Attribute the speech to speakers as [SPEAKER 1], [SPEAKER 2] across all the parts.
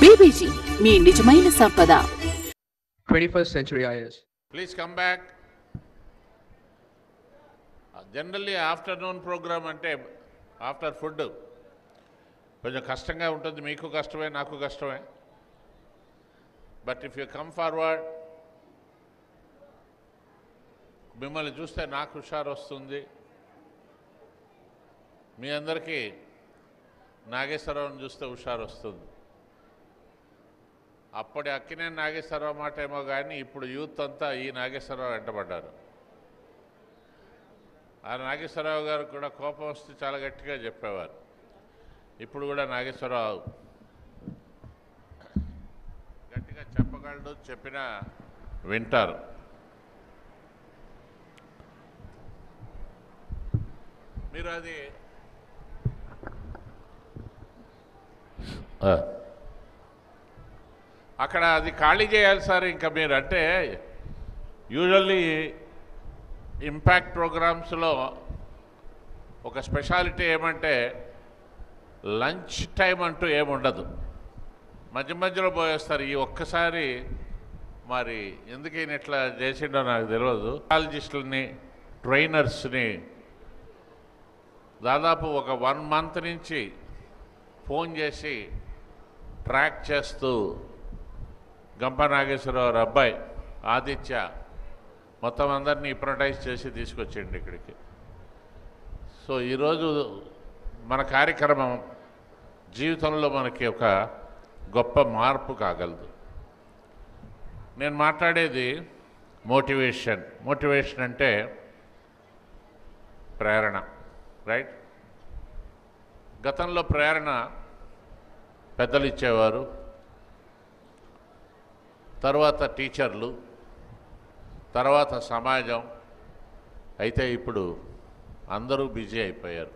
[SPEAKER 1] BBG మీ నిజమైన సంపద.
[SPEAKER 2] 21st Century IS.
[SPEAKER 3] Please come back. Generally afternoon program అంటే after food కొంచెం కష్టంగా ఉంటుంది, మీకు కష్టమే నాకు కష్టమే. But if you come forward, మిమ్మల్ని చూస్తే నాకు హుషారు వస్తుంది. మీ అందరికీ నాగేశ్వరరావుని చూస్తే హుషారు వస్తుంది. అప్పటి అక్కినే నాగేశ్వరరావు మాట ఏమో కానీ ఇప్పుడు యూత్ అంతా ఈ నాగేశ్వరరావు వెంటబడ్డారు. ఆ నాగేశ్వరరావు గారు కూడా కోపం వస్తే చాలా గట్టిగా చెప్పేవారు. ఇప్పుడు కూడా నాగేశ్వరరావు గట్టిగా చెప్పగలడు, చెప్పినా వింటారు. మీరు అది అక్కడ అది ఖాళీ చేయాలి సార్. ఇంకా మీరు అంటే యూజువల్లీ ఇంపాక్ట్ ప్రోగ్రామ్స్లో ఒక స్పెషాలిటీ ఏమంటే లంచ్ టైం అంటూ ఏముండదు, మధ్య మధ్యలో పోయేస్తారు. ఈ ఒక్కసారి మరి ఎందుకు ఈయన ఇట్లా చేసిండో నాకు తెలియదు. సైకాలజిస్టులని, ట్రైనర్స్ని దాదాపు ఒక 1 month నుంచి ఫోన్ చేసి ట్రాక్ చేస్తూ గంప నాగేశ్వరరావు అబ్బాయి ఆదిత్య మొత్తం అందరినీ హిప్నటైజ్ చేసి తీసుకొచ్చేయండి ఇక్కడికి. సో ఈరోజు మన కార్యక్రమం జీవితంలో మనకి ఒక గొప్ప మార్పు కాగలదు. నేను మాట్లాడేది మోటివేషన్. మోటివేషన్ అంటే ప్రేరణ, రైట్? గతంలో ప్రేరణ పెద్దలు ఇచ్చేవారు, తర్వాత టీచర్లు, తర్వాత సమాజం. అయితే ఇప్పుడు అందరూ బిజీ అయిపోయారు.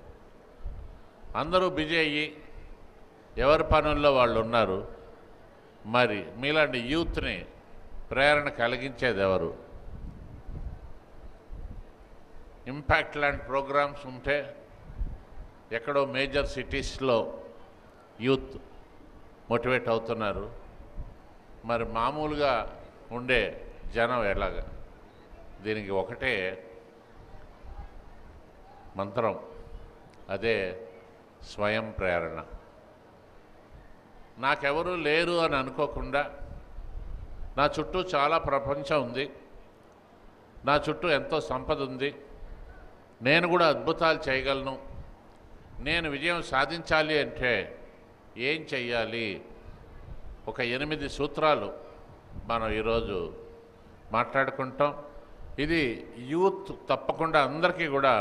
[SPEAKER 3] అందరూ బిజీ అయ్యి ఎవరి పనుల్లో వాళ్ళు ఉన్నారు. మరి మీలాంటి యూత్ని ప్రేరణ కలిగించేది ఎవరు? ఇంపాక్ట్ లాంటి ప్రోగ్రామ్స్ ఉంటే ఎక్కడో మేజర్ సిటీస్లో యూత్ మోటివేట్ అవుతున్నారు. మరి మామూలుగా ఉండే జనం ఎలాగా? దీనికి ఒకటే మంత్రం, అదే స్వయం ప్రేరణ. నాకెవరూ లేరు అని అనుకోకుండా, నా చుట్టూ చాలా ప్రపంచం ఉంది, నా చుట్టూ ఎంతో సంపద ఉంది, నేను కూడా అద్భుతాలు చేయగలను, నేను విజయం సాధించాలి అంటే ఏం చెయ్యాలి? ఒక 8 సూత్రాలు మనం ఈరోజు మాట్లాడుకుంటాం. ఇది యూత్ తప్పకుండా అందరికీ కూడా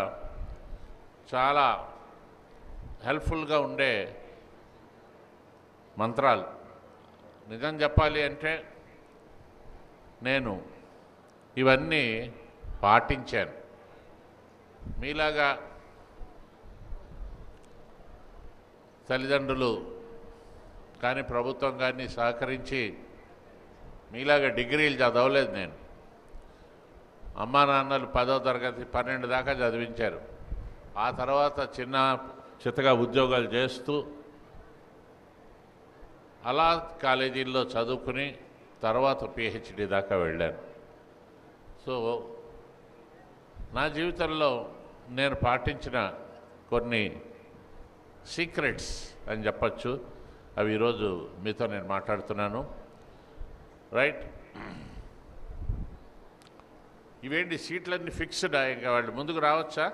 [SPEAKER 3] చాలా హెల్ప్ఫుల్గా ఉండే మంత్రాలు. నిజం చెప్పాలి అంటే నేను ఇవన్నీ పాటించాను. మీలాగా తల్లిదండ్రులు కానీ ప్రభుత్వం కానీ సహకరించి మీలాగా డిగ్రీలు చదవలేదు నేను. అమ్మా నాన్నలు 10వ తరగతి 12 దాకా చదివించారు. ఆ తర్వాత చిన్నగా ఉద్యోగాలు చేస్తూ అలా కాలేజీల్లో చదువుకుని తర్వాత పిహెచ్డి దాకా వెళ్ళాను. సో నా జీవితంలో నేను పాటించిన కొన్ని సీక్రెట్స్ అని చెప్పచ్చు, అవి ఈరోజు మీతో నేను మాట్లాడుతున్నాను, రైట్? ఇవేంటి సీట్లన్నీ ఫిక్స్డా? ఇంకా వాళ్ళు ముందుకు రావచ్చా?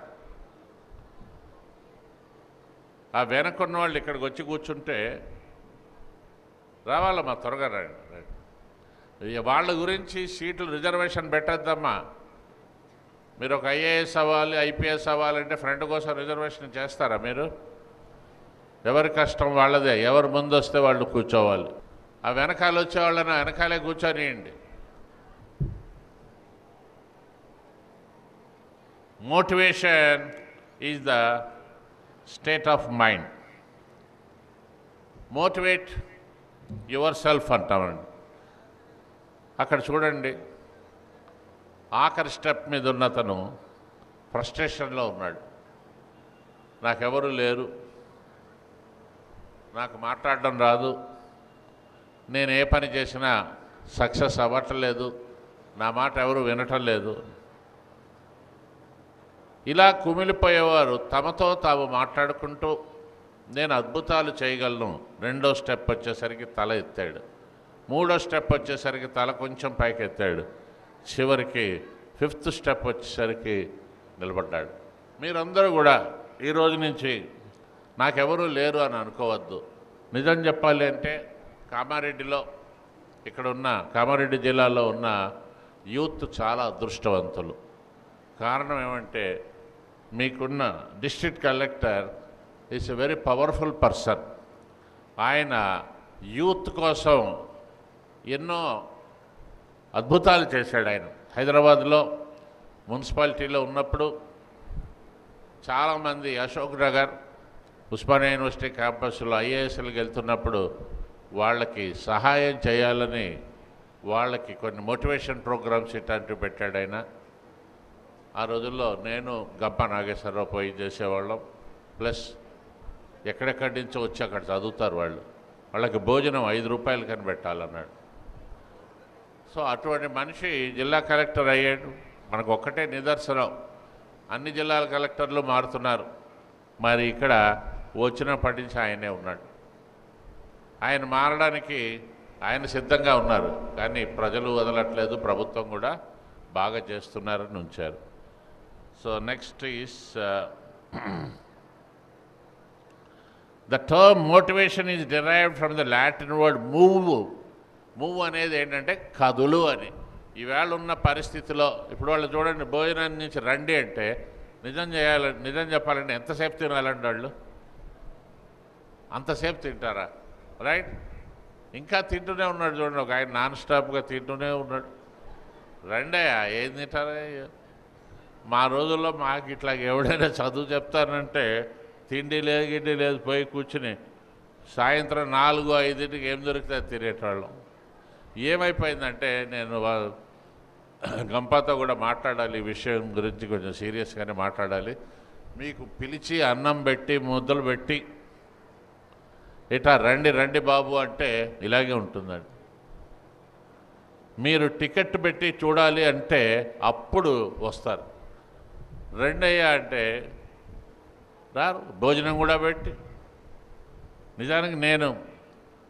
[SPEAKER 3] ఆ వెనకున్న వాళ్ళు ఇక్కడికి వచ్చి కూర్చుంటే రావాలమ్మా, త్వరగా రండి. వాళ్ళ గురించి సీట్లు రిజర్వేషన్ పెట్టద్దమ్మా. మీరు ఒక ఐఏఎస్ అవ్వాలి, ఐపీఎస్ అవ్వాలంటే ఫ్రెండ్ కోసం రిజర్వేషన్ చేస్తారా మీరు? ఎవరి కష్టం వాళ్ళదే, ఎవరు ముందు వస్తే వాళ్ళు కూర్చోవాలి. ఆ వెనకాల వచ్చే వాళ్ళని వెనకాలే కూర్చొనియండి. Motivation is the state of mind. Motivate yourself అంటామండి. అక్కడ చూడండి, ఆఖరి స్టెప్ మీద ఉన్నతను ఫ్రస్ట్రేషన్లో ఉన్నాడు. నాకెవరు లేరు, నాకు మాట్లాడడం రాదు, నేను ఏ పని చేసినా సక్సెస్ అవ్వట్లేదు, నా మాట ఎవరు వినటం లేదు. ఇలా కుమిలిపోయేవారు తమతో తాము మాట్లాడుకుంటూ నేను అద్భుతాలు చేయగలను. రెండో స్టెప్ వచ్చేసరికి తల ఎత్తాడు, మూడో స్టెప్ వచ్చేసరికి తల కొంచెం పైకి ఎత్తాడు, చివరికి ఫిఫ్త్ స్టెప్ వచ్చేసరికి నిలబడ్డాడు. మీరందరూ కూడా ఈరోజు నుంచి నాకెవరూ లేరు అని అనుకోవద్దు. నిజం చెప్పాలి అంటే కామారెడ్డిలో ఇక్కడ ఉన్న కామారెడ్డి జిల్లాలో ఉన్న యూత్ చాలా అదృష్టవంతులు. కారణం ఏమంటే మీకున్న district collector is a very powerful person. ఆయన యూత్ కోసం ఎన్నో అద్భుతాలు చేశాడు. ఆయన హైదరాబాద్లో మున్సిపాలిటీలో ఉన్నప్పుడు చాలామంది అశోక్ నగర్ ఉస్మానియా యూనివర్సిటీ క్యాంపస్లో ఐఏఎస్ఎల్కి వెళ్తున్నప్పుడు వాళ్ళకి సహాయం చేయాలని వాళ్ళకి కొన్ని మోటివేషన్ ప్రోగ్రామ్స్ ఇట్లాంటివి పెట్టాడు ఆయన. ఆ రోజుల్లో నేను గంప నాగేశ్వరరావు పోయి చేసేవాళ్ళం. ప్లస్ ఎక్కడెక్కడి నుంచో వచ్చి అక్కడ చదువుతారు వాళ్ళు, వాళ్ళకి భోజనం 5 రూపాయలు కని పెట్టాలన్నాడు. సో అటువంటి మనిషి జిల్లా కలెక్టర్ అయ్యాడు. మనకు ఒక్కటే నిదర్శనం, అన్ని జిల్లాల కలెక్టర్లు మారుతున్నారు, మరి ఇక్కడ వచ్చినప్పటి నుంచి ఆయనే ఉన్నాడు. ఆయన మారడానికి ఆయన సిద్ధంగా ఉన్నారు, కానీ ప్రజలు వదలట్లేదు, ప్రభుత్వం కూడా బాగా చేస్తున్నారని ఉంచారు. So next is the term motivation is derived from the Latin word move. Move అనేది ఏంటంటే కదులు అని. ఈవేళ ఉన్న పరిస్థితిలో ఇప్పుడు వాళ్ళు చూడండి, భోజనాన్ని నుంచి రండి అంటే నిజం చెప్పాలంటే ఎంతసేపు తినాలండి వాళ్ళు? అంతసేపు తింటారా? రైట్? ఇంకా తింటూనే ఉన్నాడు చూడండి, ఒక ఆయన నాన్ స్టాప్గా తింటూనే ఉన్నాడు. రండయ్యా, ఏం తింటారా? మా రోజుల్లో మాకు ఇట్లా ఎవడైనా చదువు చెప్తానంటే తిండి లేదు గిడ్డి లేదు, పోయి కూర్చుని సాయంత్రం 4-5ంటికి ఏం దొరికితే తినేటవాళ్ళం. ఏమైపోయిందంటే నేను గంపతో కూడా మాట్లాడాలి, ఈ విషయం గురించి కొంచెం సీరియస్గానే మాట్లాడాలి. మీకు పిలిచి అన్నం పెట్టి ముద్దలు పెట్టి ఇట్లా రండి రండి బాబు అంటే ఇలాగే ఉంటుందండి. మీరు టికెట్ పెట్టి చూడాలి అంటే అప్పుడు వస్తారు. రెండయ్యా అంటే రారు, భోజనం కూడా పెట్టి. నిజానికి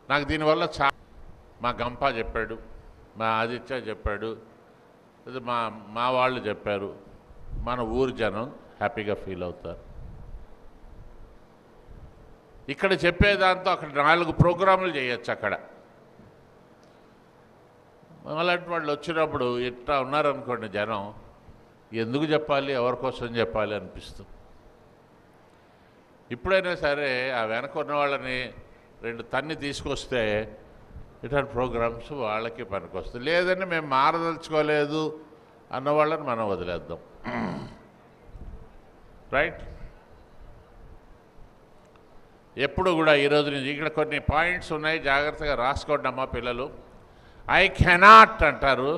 [SPEAKER 3] నాకు దీనివల్ల మా గంప చెప్పాడు, మా ఆదిత్య చెప్పాడు, మా వాళ్ళు చెప్పారు, మన ఊరు జనం హ్యాపీగా ఫీల్ అవుతారు. ఇక్కడ చెప్పేదాంతో అక్కడ 4 ప్రోగ్రాములు చేయొచ్చు. అక్కడ అలాంటి వాళ్ళు వచ్చినప్పుడు ఇట్లా ఉన్నారనుకోండి, జనం ఎందుకు చెప్పాలి, ఎవరి కోసం చెప్పాలి అనిపిస్తుంది. ఇప్పుడైనా సరే ఆ వెనక ఉన్న వాళ్ళని 2 తన్ని తీసుకొస్తే ఇట్లాంటి ప్రోగ్రామ్స్ వాళ్ళకి పనికొస్తాయి. లేదని మేము మారదలుచుకోలేదు అన్న వాళ్ళని మనం వదిలేద్దాం. రైట్? ఎప్పుడు కూడా ఈరోజు నుంచి ఇక్కడ కొన్ని పాయింట్స్ ఉన్నాయి, జాగ్రత్తగా రాసుకోండి అమ్మా పిల్లలు. ఐ కెనాట్ అంటారు.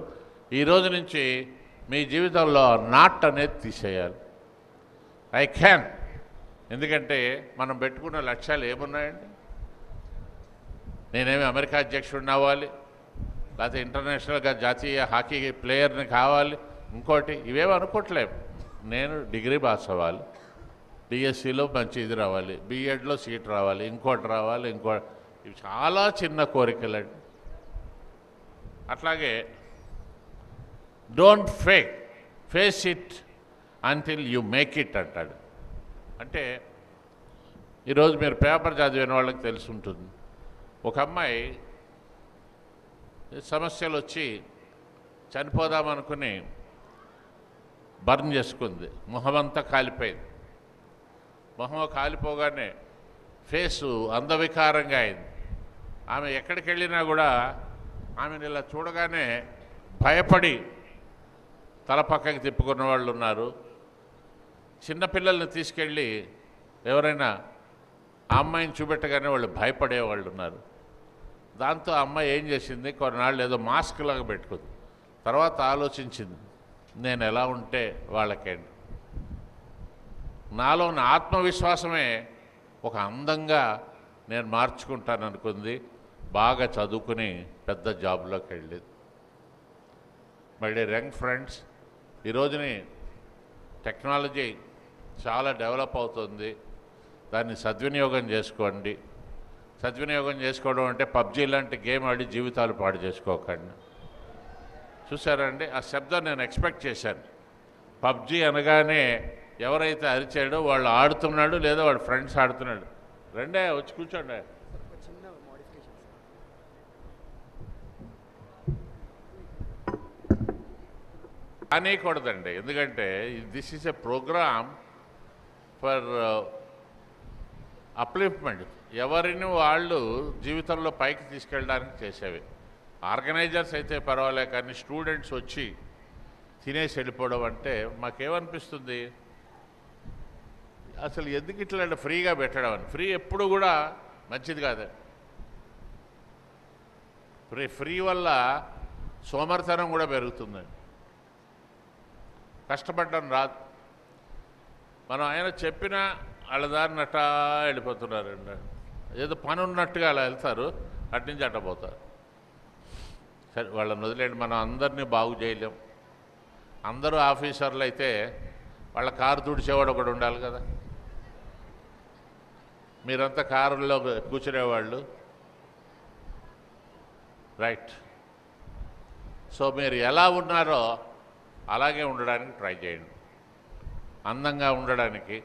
[SPEAKER 3] ఈరోజు నుంచి మీ జీవితంలో నాట్ అనేది తీసేయాలి. I can. ఎందుకంటే మనం పెట్టుకున్న లక్ష్యాలు ఏమున్నాయండి? నేనేమి అమెరికా అధ్యక్షుడిని అవ్వాలి, లేకపోతే ఇంటర్నేషనల్గా జాతీయ హాకీ ప్లేయర్ని కావాలి, ఇంకోటి ఇవేమి అనుకోవట్లేము. నేను డిగ్రీ పాస్ అవ్వాలి, డిఎస్సిలో మంచి ఇది రావాలి, బిఎడ్లో సీట్ రావాలి, ఇంకోటి రావాలి, ఇవి చాలా చిన్న కోరికలండి. అట్లాగే don't face it until you make it అంటాడు. అంటే ఈరోజు మీరు పేపర్ చదివిన వాళ్ళకి తెలిసి ఉంటుంది, ఒక అమ్మాయి సమస్యలు వచ్చి చనిపోదామనుకుని బర్న్ చేసుకుంది, మొహమంతా కాలిపోయింది. మొహం కాలిపోగానే ఫేసు అందవికారంగా అయింది. ఆమె ఎక్కడికి వెళ్ళినా కూడా ఆమెను ఇలా చూడగానే భయపడి తల పక్కకి తిప్పుకున్న వాళ్ళు ఉన్నారు. చిన్నపిల్లల్ని తీసుకెళ్ళి ఎవరైనా ఆ అమ్మాయిని చూపెట్టగానే వాళ్ళు భయపడేవాళ్ళు ఉన్నారు. దాంతో అమ్మాయి ఏం చేసింది, కొన్నాళ్ళు ఏదో మాస్క్ లాగా పెట్టుకుంది. తర్వాత ఆలోచించింది, నేను ఎలా ఉంటే వాళ్ళకేంటి, నాలో ఉన్న ఆత్మవిశ్వాసమే ఒక అందంగా నేను మార్చుకుంటాను అనుకుంది. బాగా చదువుకుని పెద్ద జాబ్లోకి వెళ్ళేది. మై డియర్ యంగ్ ఫ్రెండ్స్, ఈరోజుని టెక్నాలజీ చాలా డెవలప్ అవుతుంది, దాన్ని సద్వినియోగం చేసుకోండి. సద్వినియోగం చేసుకోవడం అంటే పబ్జీ లాంటి గేమ్ ఆడి జీవితాలు పాడు చేసుకోకండి. చూసారండి, ఆ శబ్దం నేను ఎక్స్పెక్ట్ చేశాను. పబ్జీ అనగానే ఎవరైతే అరిచాడో వాళ్ళు ఆడుతున్నాడు, లేదా వాడు ఫ్రెండ్స్ ఆడుతున్నాడు. రెండే వచ్చి కూర్చోండి. అనేకూడదండి, ఎందుకంటే this is a programme for upliftment. ఎవరిని వాళ్ళు జీవితంలో పైకి తీసుకెళ్ళడానికి చేసేవి. ఆర్గనైజర్స్ అయితే పర్వాలే, కానీ స్టూడెంట్స్ వచ్చి తినేసి వెళ్ళిపోవడం అంటే మాకేమనిపిస్తుంది, అసలు ఎందుకు ఇట్లా ఫ్రీగా పెట్టడం అని. ఫ్రీ ఎప్పుడు కూడా మంచిది కాదు. ఫ్రీ వల్ల సోమరితనం కూడా పెరుగుతుందండి, కష్టపడడం రాదు. మనం ఆయన చెప్పినా వాళ్ళ దారిని అట్టా వెళ్ళిపోతున్నారండి. ఏదో పని ఉన్నట్టుగా అలా వెళ్తారు, అట్నుంచి అట్టపోతారు. సరే, వాళ్ళని వదిలేండి, మనం అందరినీ బాగు చేయలేం. అందరూ ఆఫీసర్లు అయితే వాళ్ళ కారు తుడిచేవాడు ఒకడు ఉండాలి కదా. మీరంతా కారుల్లో కూర్చునేవాళ్ళు, రైట్. సో మీరు ఎలా ఉన్నారో అలాగే ఉండడానికి ట్రై చేయండి. అందంగా ఉండడానికి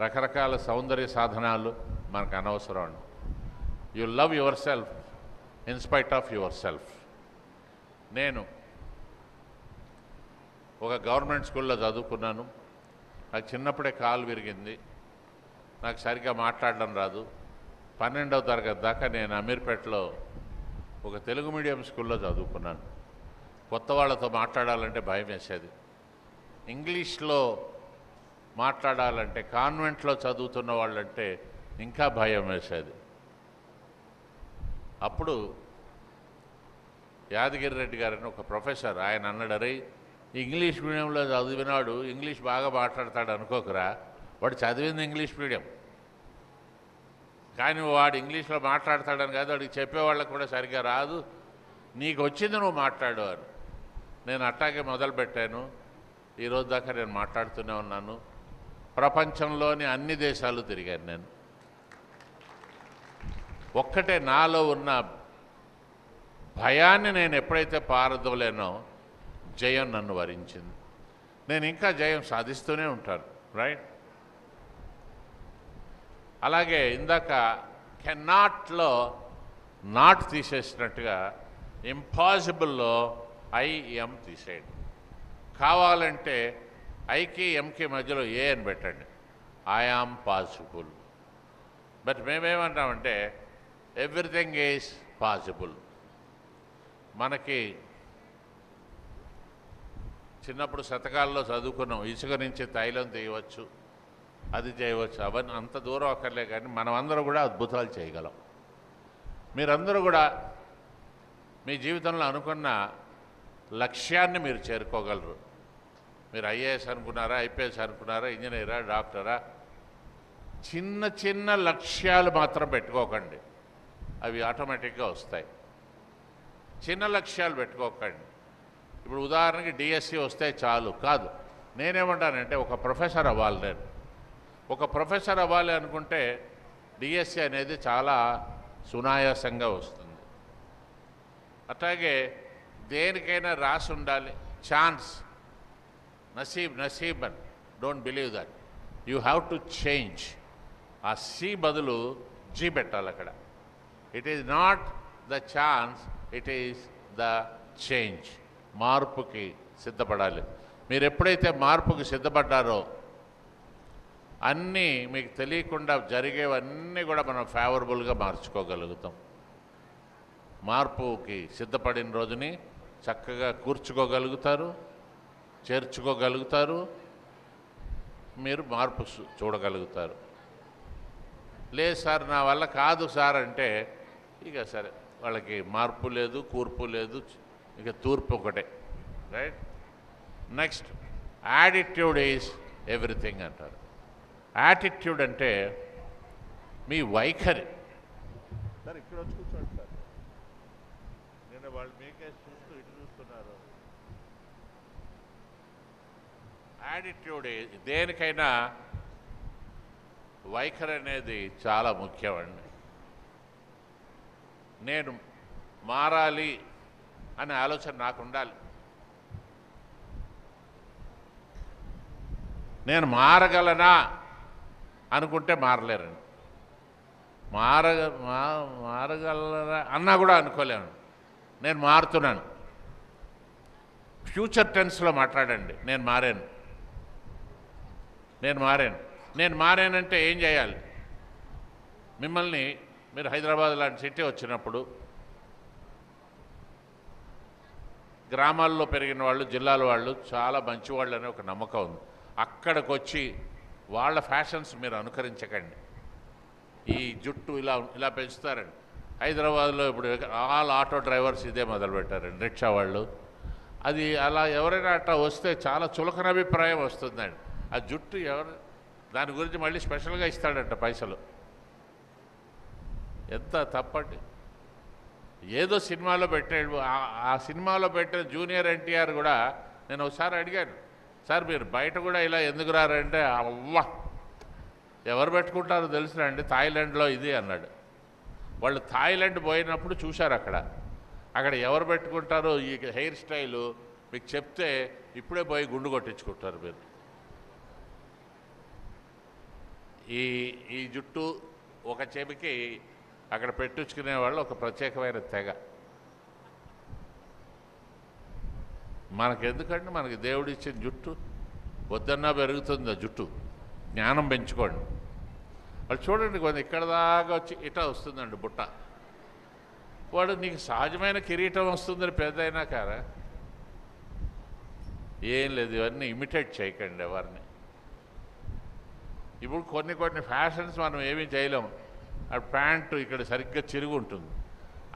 [SPEAKER 3] రకరకాల సౌందర్య సాధనాలు మనకు అనవసరం అండి. You love your self in spite of your self. నేను ఒక గవర్నమెంట్ స్కూల్లో చదువుకున్నాను. నాకు చిన్నప్పుడే కాలు విరిగింది, నాకు సరిగ్గా మాట్లాడడం రాదు. 12వ తరగతి దాకా నేను అమీర్పేటలో ఒక తెలుగు మీడియం స్కూల్లో చదువుకున్నాను. కొత్త వాళ్ళతో మాట్లాడాలంటే భయం వేసేది. ఇంగ్లీష్లో మాట్లాడాలంటే కాన్వెంట్లో చదువుతున్న వాళ్ళంటే ఇంకా భయం వేసేది. అప్పుడు యాదగిరి రెడ్డి గారని ఒక ప్రొఫెసర్, ఆయన అన్నాడు, అరే ఇంగ్లీష్ మీడియంలో చదివినాడు ఇంగ్లీష్ బాగా మాట్లాడతాడు అనుకోకురా, వాడు చదివింది ఇంగ్లీష్ మీడియం, కానీ వాడు ఇంగ్లీష్లో మాట్లాడతాడని కాదు, వాడికి చెప్పేవాళ్ళకు కూడా సరిగ్గా రాదు, నీకు వచ్చింది నువ్వు మాట్లాడు అని. నేను అట్టాగే మొదలుపెట్టాను. ఈరోజు దాకా నేను మాట్లాడుతూనే ఉన్నాను. ప్రపంచంలోని అన్ని దేశాలు తిరిగాను నేను. ఒక్కటే నాలో ఉన్న భయాన్ని నేను ఎప్పుడైతే పారదోలేనో జయం నన్ను వరించింది. నేను ఇంకా జయం సాధిస్తూనే ఉంటాను, రైట్. అలాగే ఇందాక కెన్నాట్లో నాట్ తీసేసినట్టుగా ఇంపాసిబుల్లో ఐఎం తీసేయండి. కావాలంటే ఐకి ఎంకి మధ్యలో ఏ అని పెట్టండి, ఐఆమ్ పాసిబుల్. బట్ మేమేమంటామంటే ఎవ్రీథింగ్ ఈజ్ పాసిబుల్. మనకి చిన్నప్పుడు శతకాల్లో చదువుకున్నాం, ఇసుక నుంచి తైలం తీయవచ్చు, అది చేయవచ్చు. అవన్నీ అంత దూరం అక్కర్లే, కానీ మనమందరం కూడా అద్భుతాలు చేయగలం. మీరందరూ కూడా మీ జీవితంలో అనుకున్న లక్ష్యాన్ని మీరు చేరుకోగలరు. మీరు ఐఏఎస్ అనుకున్నారా, ఐపీఎస్ అనుకున్నారా, ఇంజనీరా, డాక్టరా, చిన్న చిన్న లక్ష్యాలు మాత్రం పెట్టుకోకండి, అవి ఆటోమేటిక్గా వస్తాయి. చిన్న లక్ష్యాలు పెట్టుకోకండి. ఇప్పుడు ఉదాహరణకి డిఎస్సి వస్తే చాలు కాదు. నేనేమంటానంటే ఒక ప్రొఫెసర్ అవ్వాలి. నేను ఒక ప్రొఫెసర్ అవ్వాలి అనుకుంటే డిఎస్సి అనేది చాలా సునాయాసంగా వస్తుంది. అట్లాగే దేనికైనా రాసి ఉండాలి, ఛాన్స్, నసీబ్ అని. Don't believe that, you have to change. ఆ సి బదులు జీ పెట్టాలి అక్కడ. It is not the chance, it is the change. మార్పుకి సిద్ధపడాలి. మీరు ఎప్పుడైతే మార్పుకి సిద్ధపడ్డారో అన్నీ మీకు తెలియకుండా జరిగేవన్నీ కూడా మనం ఫేవరబుల్గా మార్చుకోగలుగుతాం. మార్పుకి సిద్ధపడిన రోజుని చక్కగా కూర్చుకోగలుగుతారు, చేర్చుకోగలుగుతారు, మీరు మార్పు చూడగలుగుతారు. లేదు సార్ నా వల్ల కాదు సార్ అంటే ఇక సరే, వాళ్ళకి మార్పు లేదు, కూర్పు లేదు, ఇక తూర్పు ఒకటే, right. Next, attitude is everything అంటారు. యాటిట్యూడ్ అంటే మీ వైఖరి. సార్ ఇక్కడ వచ్చి కూర్చోండి సార్. వాళ్ళు మీకే చూస్తూ ఇటు చూస్తున్నారు. యాటిట్యూడ్ దేనికైనా వైఖరి అనేది చాలా ముఖ్యమండి. నేను మారాలి అనే ఆలోచన నాకు ఉండాలి. నేను మారగలనా అనుకుంటే మారలేరండి. మారగలరా అన్నా కూడా అనుకోలేను. నేను మారుతున్నాను. ఫ్యూచర్ టెన్స్లో మాట్లాడండి. నేను మారానంటే ఏం చేయాలి? మిమ్మల్ని మీరు హైదరాబాద్ లాంటి సిటీ వచ్చినప్పుడు గ్రామాల్లో పెరిగిన వాళ్ళు, జిల్లాల వాళ్ళు చాలా మంచివాళ్ళు అనే ఒక నమ్మకం ఉంది. అక్కడికి వచ్చి వాళ్ళ ఫ్యాషన్స్ మీరు అనుకరించకండి. ఈ జుట్టు ఇలా పెంచుతారండి. హైదరాబాద్లో ఇప్పుడు ఆల్ ఆటో డ్రైవర్స్ ఇదే మొదలుపెట్టారండి, రిక్షా వాళ్ళు. అది అలా ఎవరైనా అట్లా వస్తే చాలా చులకన అభిప్రాయం వస్తుందండి. ఆ జుట్టు దాని గురించి మళ్ళీ స్పెషల్గా ఇస్తాడంట పైసలు. ఎంత తప్పండి. ఏదో సినిమాలో పెట్టాడు. ఆ సినిమాలో పెట్టిన జూనియర్ ఎన్టీఆర్ కూడా నేను ఒకసారి అడిగాను, సార్ మీరు బయట కూడా ఇలా ఎందుకు రారంటే, అవ్వ ఎవరు పెట్టుకుంటారో తెలుసునండి, థాయిలాండ్లో ఇది అన్నాడు. వాళ్ళు థాయిలాండ్ పోయినప్పుడు చూశారు అక్కడ ఎవరు పెట్టుకుంటారో ఈ హెయిర్ స్టైలు మీకు చెప్తే ఇప్పుడే పోయి గుండు కొట్టించుకుంటారు మీరు. ఈ జుట్టు ఒక చెవికి అక్కడ పెట్టించుకునే వాళ్ళు ఒక ప్రత్యేకమైన తెగ. మనకెందుకంటే మనకి దేవుడిచ్చిన జుట్టు వద్దన్నా పెరుగుతుంది. ఆ జుట్టు జ్ఞానం పెంచుకోండి. వాళ్ళు చూడండి, కొంచెం ఇక్కడ దాకా వచ్చి ఇటా వస్తుందండి బుట్ట. వాడు నీకు సహజమైన కిరీటం వస్తుందని పెద్ద అయినా కారా? ఏం లేదు, ఇవన్నీ ఇమిటేట్ చేయకండి ఎవరిని. ఇప్పుడు కొన్ని ఫ్యాషన్స్ మనం ఏమీ చేయలేము. ఆ ప్యాంటు ఇక్కడ సరిగ్గా చిరిగి ఉంటుంది.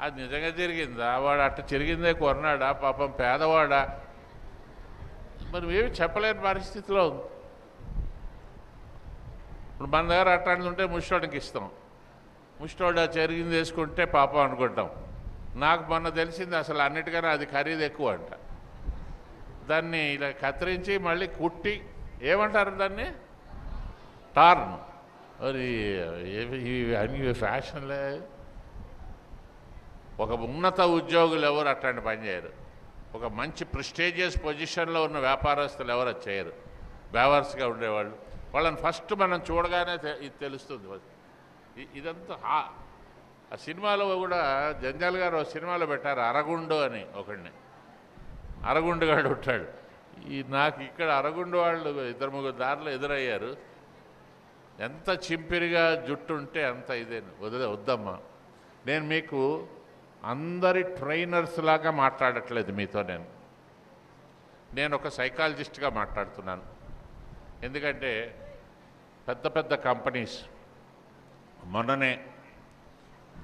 [SPEAKER 3] అది నిజంగా చిరిగిందా? వాడు అట్ట చిరిగిందే కొన్నాడా? పాపం పేదవాడా? మనం ఏమి చెప్పలేని పరిస్థితిలో ఉంది. ఇప్పుడు మన దగ్గర అట్లాంటిది ఉంటే ముష్టోడికి ఇస్తాం. ముష్టోడు చెరిగింది వేసుకుంటే పాపం అనుకుంటాం. నాకు మొన్న తెలిసింది అసలు అన్నిటికన్నా అది ఖరీదు ఎక్కువ అంట. దాన్ని ఇలా కత్తిరించి మళ్ళీ కుట్టి ఏమంటారు దాన్ని? టార్న్. మరి ఇవి ఫ్యాషన్లే. ఒక ఉన్నత ఉద్యోగులు ఎవరు అట్లాంటి పని చేయరు. ఒక మంచి ప్రెస్టీజియస్ పొజిషన్లో ఉన్న వ్యాపారస్తులు ఎవరు అది చేయరు. బేవర్స్గా ఉండేవాళ్ళు, వాళ్ళని ఫస్ట్ మనం చూడగానే ఇది తెలుస్తుంది. ఇదంతా ఆ సినిమాలో కూడా జంజాల్ గారు సినిమాలో పెట్టారు, అరగుండు అని ఒకడిని. అరగుండుగాడు ఉంటాడు. నాకు ఇక్కడ అరగుండు వాళ్ళు 2-3 దారిలో ఎదురయ్యారు. ఎంత చింపిరిగా జుట్టు ఉంటే అంత ఇదే. వద్దమ్మా. నేను మీకు అందరి ట్రైనర్స్ లాగా మాట్లాడట్లేదు మీతో. నేను ఒక సైకాలజిస్ట్గా మాట్లాడుతున్నాను. ఎందుకంటే పెద్ద కంపెనీస్ మొన్ననే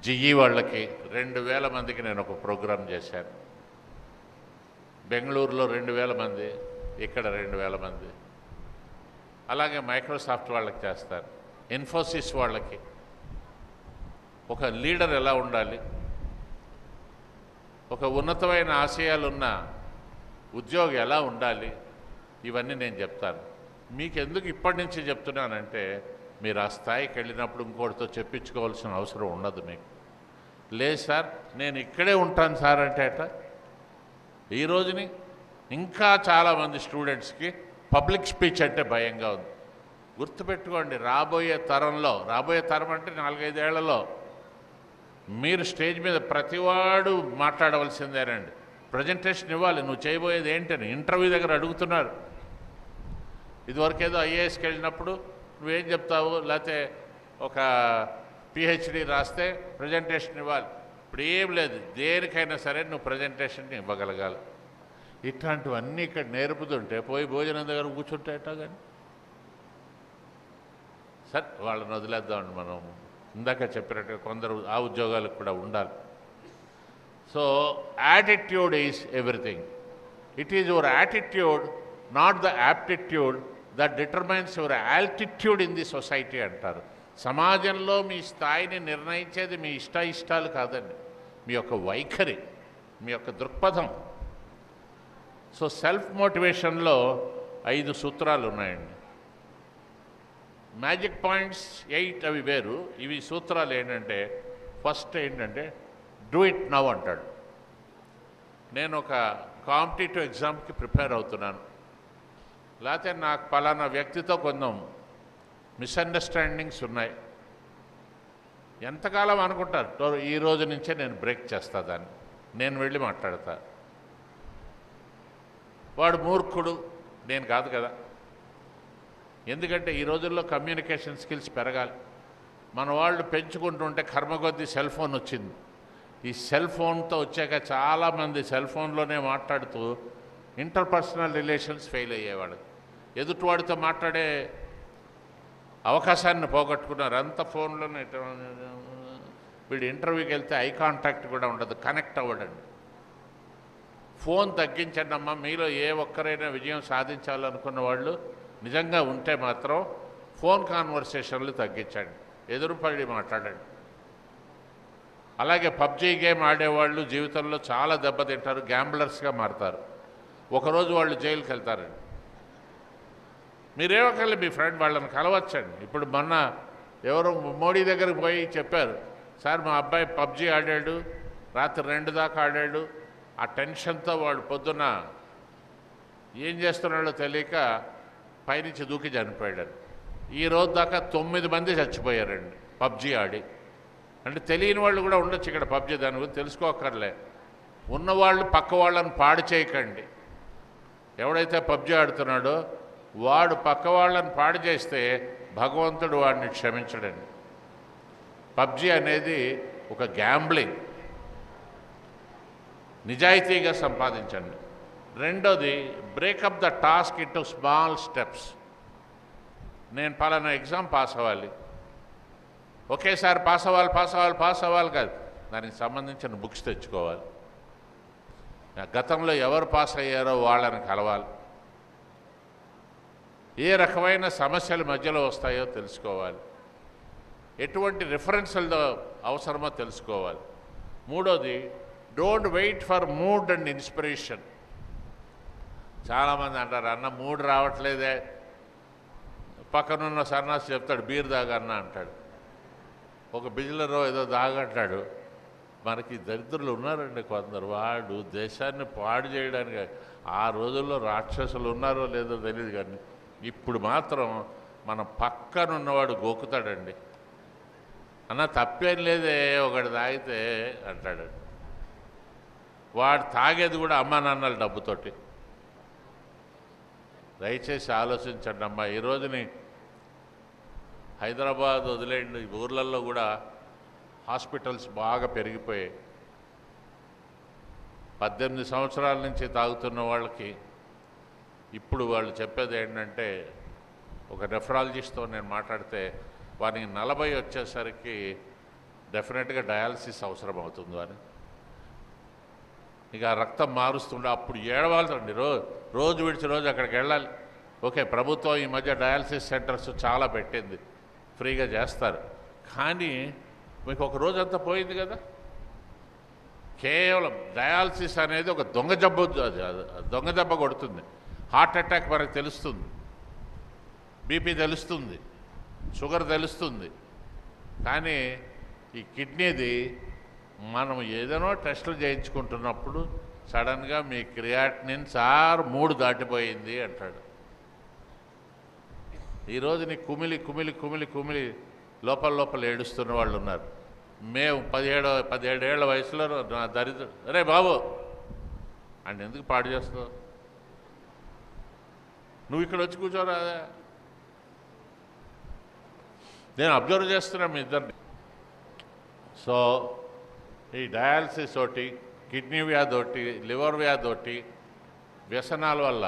[SPEAKER 3] జిఈ వాళ్ళకి 2000 మందికి నేను ఒక ప్రోగ్రాం చేశాను. బెంగళూరులో 2000 మంది, ఇక్కడ 2000 మంది. అలాగే మైక్రోసాఫ్ట్ వాళ్ళకి చేస్తారు, ఇన్ఫోసిస్ వాళ్ళకి. ఒక లీడర్ ఎలా ఉండాలి, ఒక ఉన్నతమైన ఆశయాలున్న ఉద్యోగి ఎలా ఉండాలి, ఇవన్నీ నేను చెప్తాను. మీకు ఎందుకు ఇప్పటి నుంచి చెప్తున్నానంటే, మీరు ఆ స్థాయికి వెళ్ళినప్పుడు ఇంకోటితో చెప్పించుకోవాల్సిన అవసరం ఉండదు మీకు. లేదు సార్ నేను ఇక్కడే ఉంటాను సార్ అంటే అట. ఈ రోజుని ఇంకా చాలామంది స్టూడెంట్స్కి పబ్లిక్ స్పీచ్ అంటే భయంగా ఉంది. గుర్తుపెట్టుకోండి, రాబోయే తరం అంటే 4-5 ఏళ్లలో మీరు స్టేజ్ మీద ప్రతివాడు మాట్లాడవలసిందేనండి. ప్రజెంటేషన్ ఇవ్వాలి. నువ్వు చేయబోయేది ఏంటని ఇంటర్వ్యూ దగ్గర అడుగుతున్నారు. ఇదివరకేదో ఐఏఎస్కి వెళ్ళినప్పుడు నువ్వేం చెప్తావు, లేకపోతే ఒక పిహెచ్డి రాస్తే ప్రజెంటేషన్ ఇవ్వాలి. ఇప్పుడు ఏం లేదు, దేనికైనా సరే నువ్వు ప్రజెంటేషన్ ఇవ్వగలగాలి. ఇట్లాంటివన్నీ ఇక్కడ నేర్పుతుంటే పోయి భోజనం దగ్గర కూర్చుంటే ఎట్టా కానీ. సరే వాళ్ళని వదిలేద్దామండి. మనం ఇందాక చెప్పినట్టుగా కొందరు ఆ ఉద్యోగాలకు కూడా ఉండాలి. So attitude is everything. It is your attitude, not the aptitude, that determines your altitude in the society అంటారు. సమాజంలో మీ స్థాయిని నిర్ణయించేది మీ ఇష్టాలు కాదండి, మీ యొక్క వైఖరి. మీ యొక్క దృక్పథం. సో సెల్ఫ్ మోటివేషన్లో 5 సూత్రాలు ఉన్నాయండి. మ్యాజిక్ పాయింట్స్ 8 అవి వేరు. ఇవి సూత్రాలు ఏంటంటే, ఫస్ట్ ఏంటంటే డూ ఇట్ నవ్ అంటాడు. నేను ఒక కాంపిటేటివ్ ఎగ్జామ్కి ప్రిపేర్ అవుతున్నాను, లేకపోతే నాకు పలానా వ్యక్తితో కొంచెం మిస్అండర్స్టాండింగ్స్ ఉన్నాయి. ఎంతకాలం అనుకుంటారు, ఈ రోజు నుంచే నేను బ్రేక్ చేస్తా దాన్ని, నేను వెళ్ళి మాట్లాడతా. వాడు మూర్ఖుడు, నేను కాదు కదా. ఎందుకంటే ఈ రోజుల్లో కమ్యూనికేషన్ స్కిల్స్ పెరగాలి. మన వాళ్ళు పెంచుకుంటుంటే కర్మకొద్దీ సెల్ ఫోన్ వచ్చింది. ఈ సెల్ ఫోన్తో వచ్చాక చాలామంది సెల్ ఫోన్లోనే మాట్లాడుతూ ఇంటర్పర్సనల్ రిలేషన్స్ ఫెయిల్ అయ్యేవాడు. ఎదుటివాడితో మాట్లాడే అవకాశాన్ని పోగొట్టుకున్నారు. అంత ఫోన్లోనే. వీడు ఇంటర్వ్యూకి వెళ్తే ఐ కాంటాక్ట్ కూడా ఉండదు, కనెక్ట్ అవ్వడండి. ఫోన్ తగ్గించండి అమ్మా. మీలో ఏ ఒక్కరైనా విజయం సాధించాలనుకున్న వాళ్ళు నిజంగా ఉంటే మాత్రం ఫోన్ కాన్వర్సేషన్లు తగ్గించండి, ఎదురుపడి మాట్లాడండి. అలాగే పబ్జీ గేమ్ ఆడేవాళ్ళు జీవితంలో చాలా దెబ్బతింటారు, గ్యాంబ్లర్స్గా మారుతారు. ఒకరోజు వాళ్ళు జైలుకి వెళ్తారండి. మీరేమొకళ్ళు మీ ఫ్రెండ్ వాళ్ళని కలవచ్చండి. ఇప్పుడు మొన్న ఎవరో మోడీ దగ్గరికి పోయి చెప్పారు, సార్ మా అబ్బాయి పబ్జీ ఆడాడు, రాత్రి 2 దాకా ఆడాడు, ఆ టెన్షన్తో వాడు పొద్దున్న ఏం చేస్తున్నాడో తెలియక పైనుంచి దూకి చనిపోయాడు. ఈ రోజు దాకా 9 మంది చచ్చిపోయారండి పబ్జీ ఆడి. అంటే తెలియని వాళ్ళు కూడా ఉండొచ్చు ఇక్కడ పబ్జీ, దాని గురించి తెలుసుకోక్కర్లే. ఉన్నవాళ్ళు పక్క వాళ్ళని పాడు చేయకండి. ఎవడైతే పబ్జీ ఆడుతున్నాడో వాడు పక్క వాళ్ళని పాడు చేస్తే భగవంతుడు వాడిని క్షమించడండి. పబ్జీ అనేది ఒక గ్యాంబ్లింగ్. నిజాయితీగా సంపాదించండి. రెండోది, breakup the task into small steps. నేను పలానా ఎగ్జామ్ పాస్ అవ్వాలి, ఒకేసారి పాస్ అవ్వాలి కాదు, దానికి సంబంధించిన బుక్స్ తెచ్చుకోవాలి. గతంలో ఎవరు పాస్ అయ్యారో వాళ్ళని కలవాలి. ఏ రకమైన సమస్యలు మధ్యలో వస్తాయో తెలుసుకోవాలి. ఎటువంటి రిఫరెన్స్లతో అవసరమో తెలుసుకోవాలి. మూడోది, don't wait for mood and inspiration. చాలామంది అంటారు, అన్న మూడ్ రావట్లేదే, పక్కనున్న సన్నాసి చెప్తాడు బీర్ దాగన్న అంటాడు, ఒక బిజిలరో ఏదో దాగంటాడు. మనకి దరిద్రులు ఉన్నారండి కొందరు, వాడు దేశాన్ని పాడు చేయడానికి. ఆ రోజుల్లో రాక్షసులు ఉన్నారో లేదో తెలియదు, కానీ ఇప్పుడు మాత్రం మన పక్కనున్నవాడు గోకుతాడండి. అన్న తప్పేం లేదే, ఒకటి తాగితే అంటాడు. వాడు తాగేది కూడా అమ్మా నాన్నల డబ్బుతోటి. దయచేసి ఆలోచించండి అమ్మా. ఈ రోజుని హైదరాబాద్ వదిలేండి, ఊర్లలో కూడా హాస్పిటల్స్ బాగా పెరిగిపోయాయి. 18 సంవత్సరాల నుంచి తాగుతున్న వాళ్ళకి ఇప్పుడు వాళ్ళు చెప్పేది ఏంటంటే, ఒక నెఫ్రాలజిస్ట్తో నేను మాట్లాడితే వారికి 40 వచ్చేసరికి డెఫినెట్గా డయాలసిస్ అవసరం అవుతుంది అని. ఇక రక్తం మారుస్తుండే అప్పుడు ఏడవాల్సిండి. రోజు విడిచి రోజు అక్కడికి వెళ్ళాలి. ఓకే, ప్రభుత్వం ఈ మధ్య డయాలసిస్ సెంటర్స్ చాలా పెట్టింది, ఫ్రీగా చేస్తారు. కానీ మీకు ఒక రోజంతా పోయింది కదా. కేవలం డయాలసిస్ అనేది ఒక దొంగ దెబ్బ కొడుతుంది. హార్ట్ అటాక్ మనకు తెలుస్తుంది, బీపీ తెలుస్తుంది, షుగర్ తెలుస్తుంది. కానీ ఈ కిడ్నీది మనం ఏదైనా టెస్టులు చేయించుకుంటున్నప్పుడు సడన్గా మీ క్రియాటినిన్ 3 దాటిపోయింది అంటాడు. ఈరోజు నీ కుమిలి లోపల ఏడుస్తున్న వాళ్ళు ఉన్నారు. మేము 17 ఏళ్ల వయసులో నా దరిద్రం, అరే బాబు అండ్ ఎందుకు పాడు చేస్తావు, నువ్వు ఇక్కడ వచ్చి కూర్చోరా. నేను అబ్జర్వ్ చేస్తున్నా మీ ఇద్దరిని. సో ఈ డయాలసిస్ ఒకటి, కిడ్నీ వ్యాధి ఒకటి, లివర్ వ్యాధి ఒకటి, వ్యసనాల వల్ల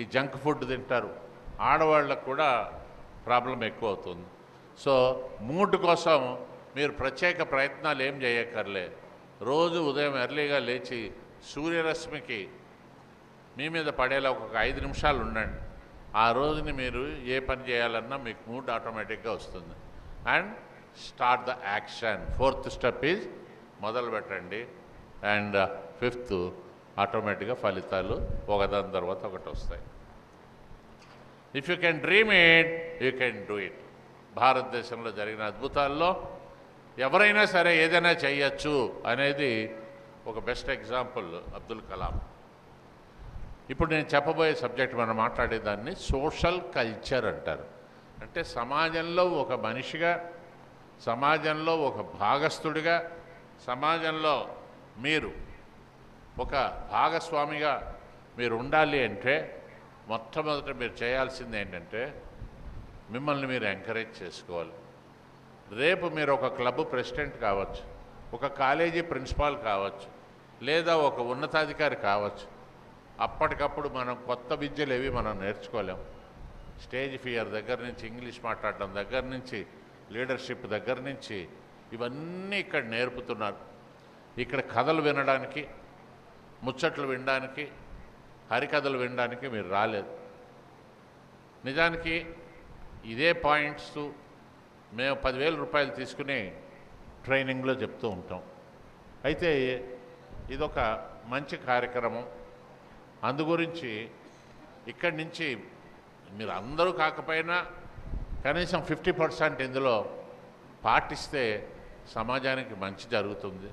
[SPEAKER 3] ఈ జంక్ ఫుడ్ తింటారు, ఆడవాళ్ళకు కూడా ప్రాబ్లం ఎక్కువ అవుతుంది. సో మూడ్ కోసం మీరు ప్రత్యేక ప్రయత్నాలు ఏం చేయక్కర్లే. రోజు ఉదయం ఎర్లీగా లేచి సూర్యరశ్మికి మీ మీద పడేలా ఒక 5 నిమిషాలు ఉండండి. ఆ రోజుని మీరు ఏ పని చేయాలన్నా మీకు మూడ్ ఆటోమేటిక్గా వస్తుంది. And start the action. 4th step is మొదలు పెట్టండి. అండ్ ఫిఫ్త్ ఆటోమేటిక్గా ఫలితాలు ఒకదాని తర్వాత ఒకటి వస్తాయి. If you can dream it you can do it. భారతదేశంలో జరిగిన అద్భుతాల్లో ఎవరైనా సరే ఏదైనా చేయొచ్చు అనేది ఒక బెస్ట్ ఎగ్జాంపుల్ అబ్దుల్ కలాం. ఇప్పుడు నేను చెప్పబోయే సబ్జెక్ట్ మనం మాట్లాడేదాన్ని సోషల్ కల్చర్ అంటారు. అంటే సమాజంలో ఒక మనిషిగా, సమాజంలో ఒక భాగస్థుడిగా, సమాజంలో మీరు ఒక భాగస్వామిగా మీరు ఉండాలి అంటే మొట్టమొదట మీరు చేయాల్సింది ఏంటంటే మిమ్మల్ని మీరు ఎంకరేజ్ చేసుకోవాలి. రేపు మీరు ఒక క్లబ్ ప్రెసిడెంట్ కావచ్చు, ఒక కాలేజీ ప్రిన్సిపాల్ కావచ్చు, లేదా ఒక ఉన్నతాధికారి కావచ్చు. అప్పటికప్పుడు మనం కొత్త విద్యలు ఏవి మనం నేర్చుకోలేం. స్టేజ్ ఫియర్ దగ్గర నుంచి, ఇంగ్లీష్ మాట్లాడడం దగ్గర నుంచి, లీడర్షిప్ దగ్గర నుంచి ఇవన్నీ ఇక్కడ నేర్పుతున్నారు. ఇక్కడ కథలు వినడానికి, ముచ్చట్లు వినడానికి, హరికథలు వినడానికి మీరు రాలేదు. నిజానికి ఇదే పాయింట్స్ మేము 10,000 రూపాయలు తీసుకుని ట్రైనింగ్లో చెప్తూ ఉంటాం. అయితే ఇదొక మంచి కార్యక్రమం. అందుగురించి ఇక్కడి నుంచి మీరు అందరూ కాకపోయినా కనీసం 50% ఇందులో పాటిస్తే సమాజానికి మంచి జరుగుతుంది.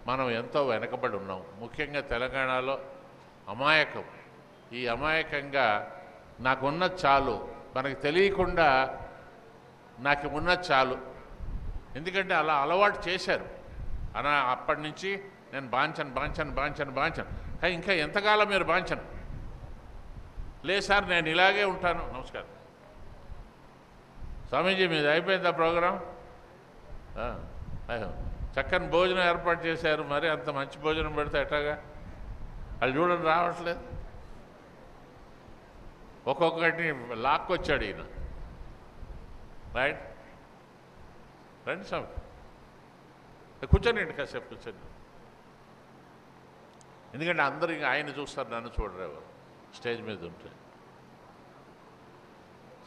[SPEAKER 3] మనం ఎంతో వెనకబడి ఉన్నాం. ముఖ్యంగా తెలంగాణలో అమాయకం. ఈ అమాయకంగా నాకున్నది చాలు, మనకు తెలియకుండా నాకు ఉన్నది చాలు, ఎందుకంటే అలా అలవాటు చేశారు. అప్పటి నుంచి నేను బాంచను. ఇంకా ఎంతకాలం మీరు బాంచను? లేదు సార్ నేను ఇలాగే ఉంటాను. నమస్కారం స్వామీజీ, మీది అయిపోయిందా ప్రోగ్రాం? చక్కని భోజనం ఏర్పాటు చేశారు. మరి అంత మంచి భోజనం పెడితే ఎట్లాగా? వాళ్ళు చూడండి రావట్లేదు. ఒక్కొక్కటిని లాక్కొచ్చాడు ఈయన. రైట్, రండి స్వామి, కూర్చోండి, కాసేపు కూర్చోండి. ఎందుకంటే అందరూ ఇంకా ఆయన చూస్తారు, నన్ను చూడరు స్టేజ్ మీద ఉంటే.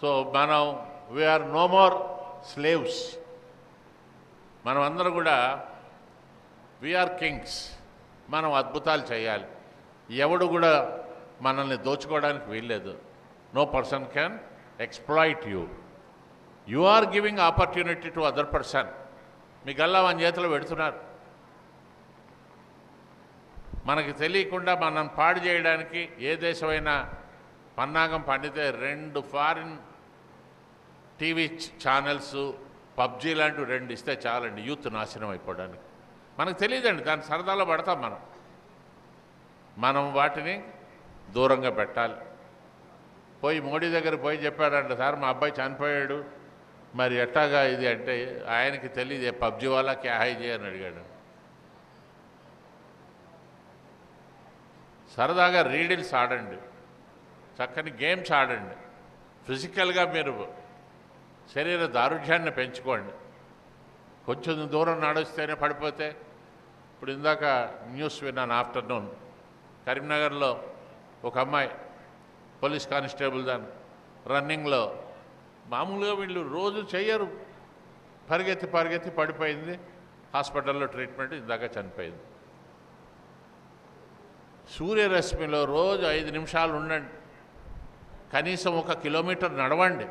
[SPEAKER 3] సో మనం వీఆర్ నో మోర్ స్లేవ్స్. మనం అందరూ కూడా వీఆర్ కింగ్స్. మనం అద్భుతాలు చేయాలి. ఎవడు కూడా మనల్ని దోచుకోవడానికి వీల్లేదు. No person can exploit you. You are giving opportunity to other person. మీ గల్లా మన చేతిలో పెడుతున్నారు. మనకి తెలియకుండా మనం పాడు చేయడానికి ఏ దేశమైనా పన్నాగం పండితే 2 ఫారిన్ టీవీ ఛానల్స్ పబ్జీ లాంటివి 2 ఇస్తే చాలండి యూత్ నాశనం అయిపోవడానికి. మనకు తెలియదండి, దాని సరదాలో పడతాం మనం వాటిని దూరంగా పెట్టాలి. పోయి మోడీ దగ్గర పోయి చెప్పాడంట, సార్ మా అబ్బాయి చనిపోయాడు, మరి ఎట్లాగా ఇది అంటే ఆయనకి తెలియదు పబ్జీ వాళ్ళ క్యా హై అని అడిగాడు. సరదాగా రీడిల్స్ ఆడండి, చక్కని గేమ్స్ ఆడండి, ఫిజికల్గా మీరు శరీర దారుఢ్యాన్ని పెంచుకోండి. కొంచెం దూరం నడుస్తేనే పడిపోతే, ఇప్పుడు ఇందాక న్యూస్ విన్నాను ఆఫ్టర్నూన్, కరీంనగర్లో ఒక అమ్మాయి పోలీస్ కానిస్టేబుల్ దాన్ని రన్నింగ్లో, మామూలుగా వీళ్ళు రోజు చెయ్యరు, పరిగెత్తి పడిపోయింది, హాస్పిటల్లో ట్రీట్మెంట్, ఇందాక చనిపోయింది. సూర్యరశ్మిలో రోజు 5 నిమిషాలు ఉండండి, కనీసం 1 కిలోమీటర్ నడవండి,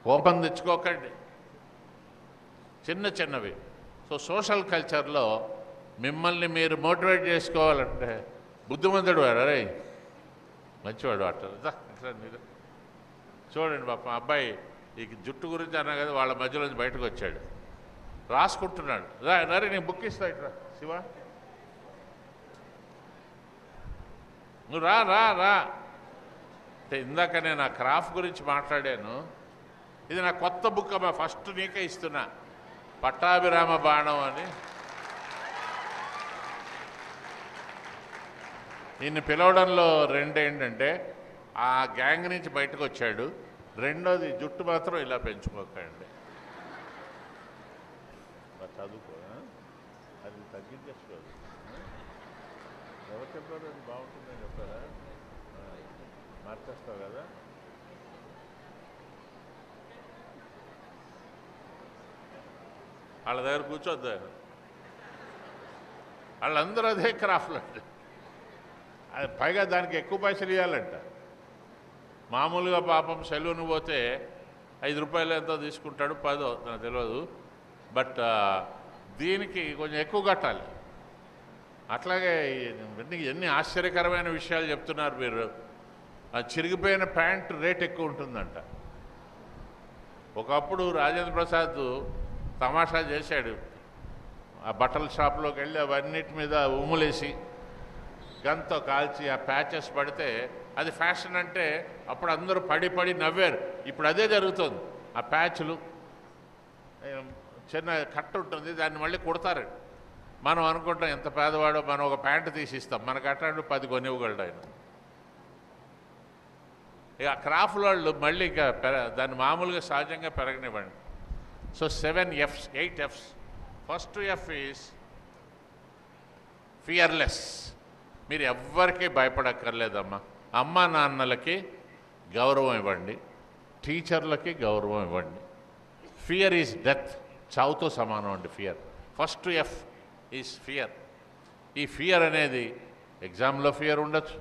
[SPEAKER 3] కోపం తెచ్చుకోకండి, చిన్నవి. సో సోషల్ కల్చర్లో మిమ్మల్ని మీరు మోటివేట్ చేసుకోవాలంటే, బుద్ధిమంతుడు వాడు, అరే మంచివాడు అంటారు. మీరు చూడండి పాప అబ్బాయి ఈ జుట్టు గురించి అన్నా కదా, వాళ్ళ మధ్యలోంచి బయటకు వచ్చాడు, రాసుకుంటున్నాడు. నరే నేను బుక్ ఇస్తా, ఇట్రా శివ, నువ్వు రా. అంటే ఇందాక నేను ఆ క్రాఫ్ట్ గురించి మాట్లాడాను. ఇది నా కొత్త బుక్ అమ్మా, ఫస్ట్ నీకే ఇస్తున్నా, పట్టాభిరామ బాణం అని. ఈయన్ని పిలవడంలో 2 ఏంటంటే ఆ గ్యాంగ్ నుంచి బయటకు వచ్చాడు, 2వది జుట్టు మాత్రం ఇలా పెంచుకోకండి, చదువుకో, అది తగ్గించేసుకోదు. ఎవరు చెప్పారు అది బాగుంటుందని చెప్పారా? మార్చేస్తావు కదా. వాళ్ళ దగ్గర కూర్చోద్దు, వాళ్ళందరూ అదే క్రాఫ్ట్లు అండి. అది పైగా దానికి ఎక్కువ పైసలు ఇవ్వాలంట. మామూలుగా పాపం సెలూన్ పోతే 5 రూపాయలు ఎంతో తీసుకుంటాడు, 10 నాకు తెలియదు. బట్ దీనికి కొంచెం ఎక్కువ కట్టాలి. అట్లాగే ఎన్ని ఆశ్చర్యకరమైన విషయాలు చెప్తున్నారు మీరు. ఆ చిరిగిపోయిన ప్యాంట్ రేట్ ఎక్కువ ఉంటుందంట. ఒకప్పుడు రాజేంద్ర ప్రసాద్ తమాషా చేశాడు. ఆ బట్టల షాప్లోకి వెళ్ళి అవన్నిటి మీద ఉమ్ములేసి గన్తో కాల్చి ఆ ప్యాచెస్ పడితే అది ఫ్యాషన్ అంటే అప్పుడు అందరూ పడి పడి నవ్వారు. ఇప్పుడు అదే జరుగుతుంది. ఆ ప్యాచ్లు చిన్న కట్ట ఉంటుంది, దాన్ని మళ్ళీ కుడతారు. మనం అనుకుంటాం ఎంత పేదవాడో, మనం ఒక ప్యాంటు తీసిస్తాం, మనకు అట్లాంటి 10 కొనివ్వగలడు ఆయన. ఇక క్రాఫ్ట్ వాళ్ళు మళ్ళీ ఇంకా దాన్ని మామూలుగా సహజంగా పెరగనివ్వండి. So 7 F's 8 F's. First F is fearless. మీరు ఎవ్వరికీ భయపడక్కర్లేదమ్మా. అమ్మా నాన్నలకి గౌరవం ఇవ్వండి, టీచర్లకి గౌరవం ఇవ్వండి. Fear is death. చావుతో సమానం అండి fear. First F is fear. ఈ ఫియర్ అనేది ఎగ్జామ్లో ఫియర్ ఉండొచ్చు,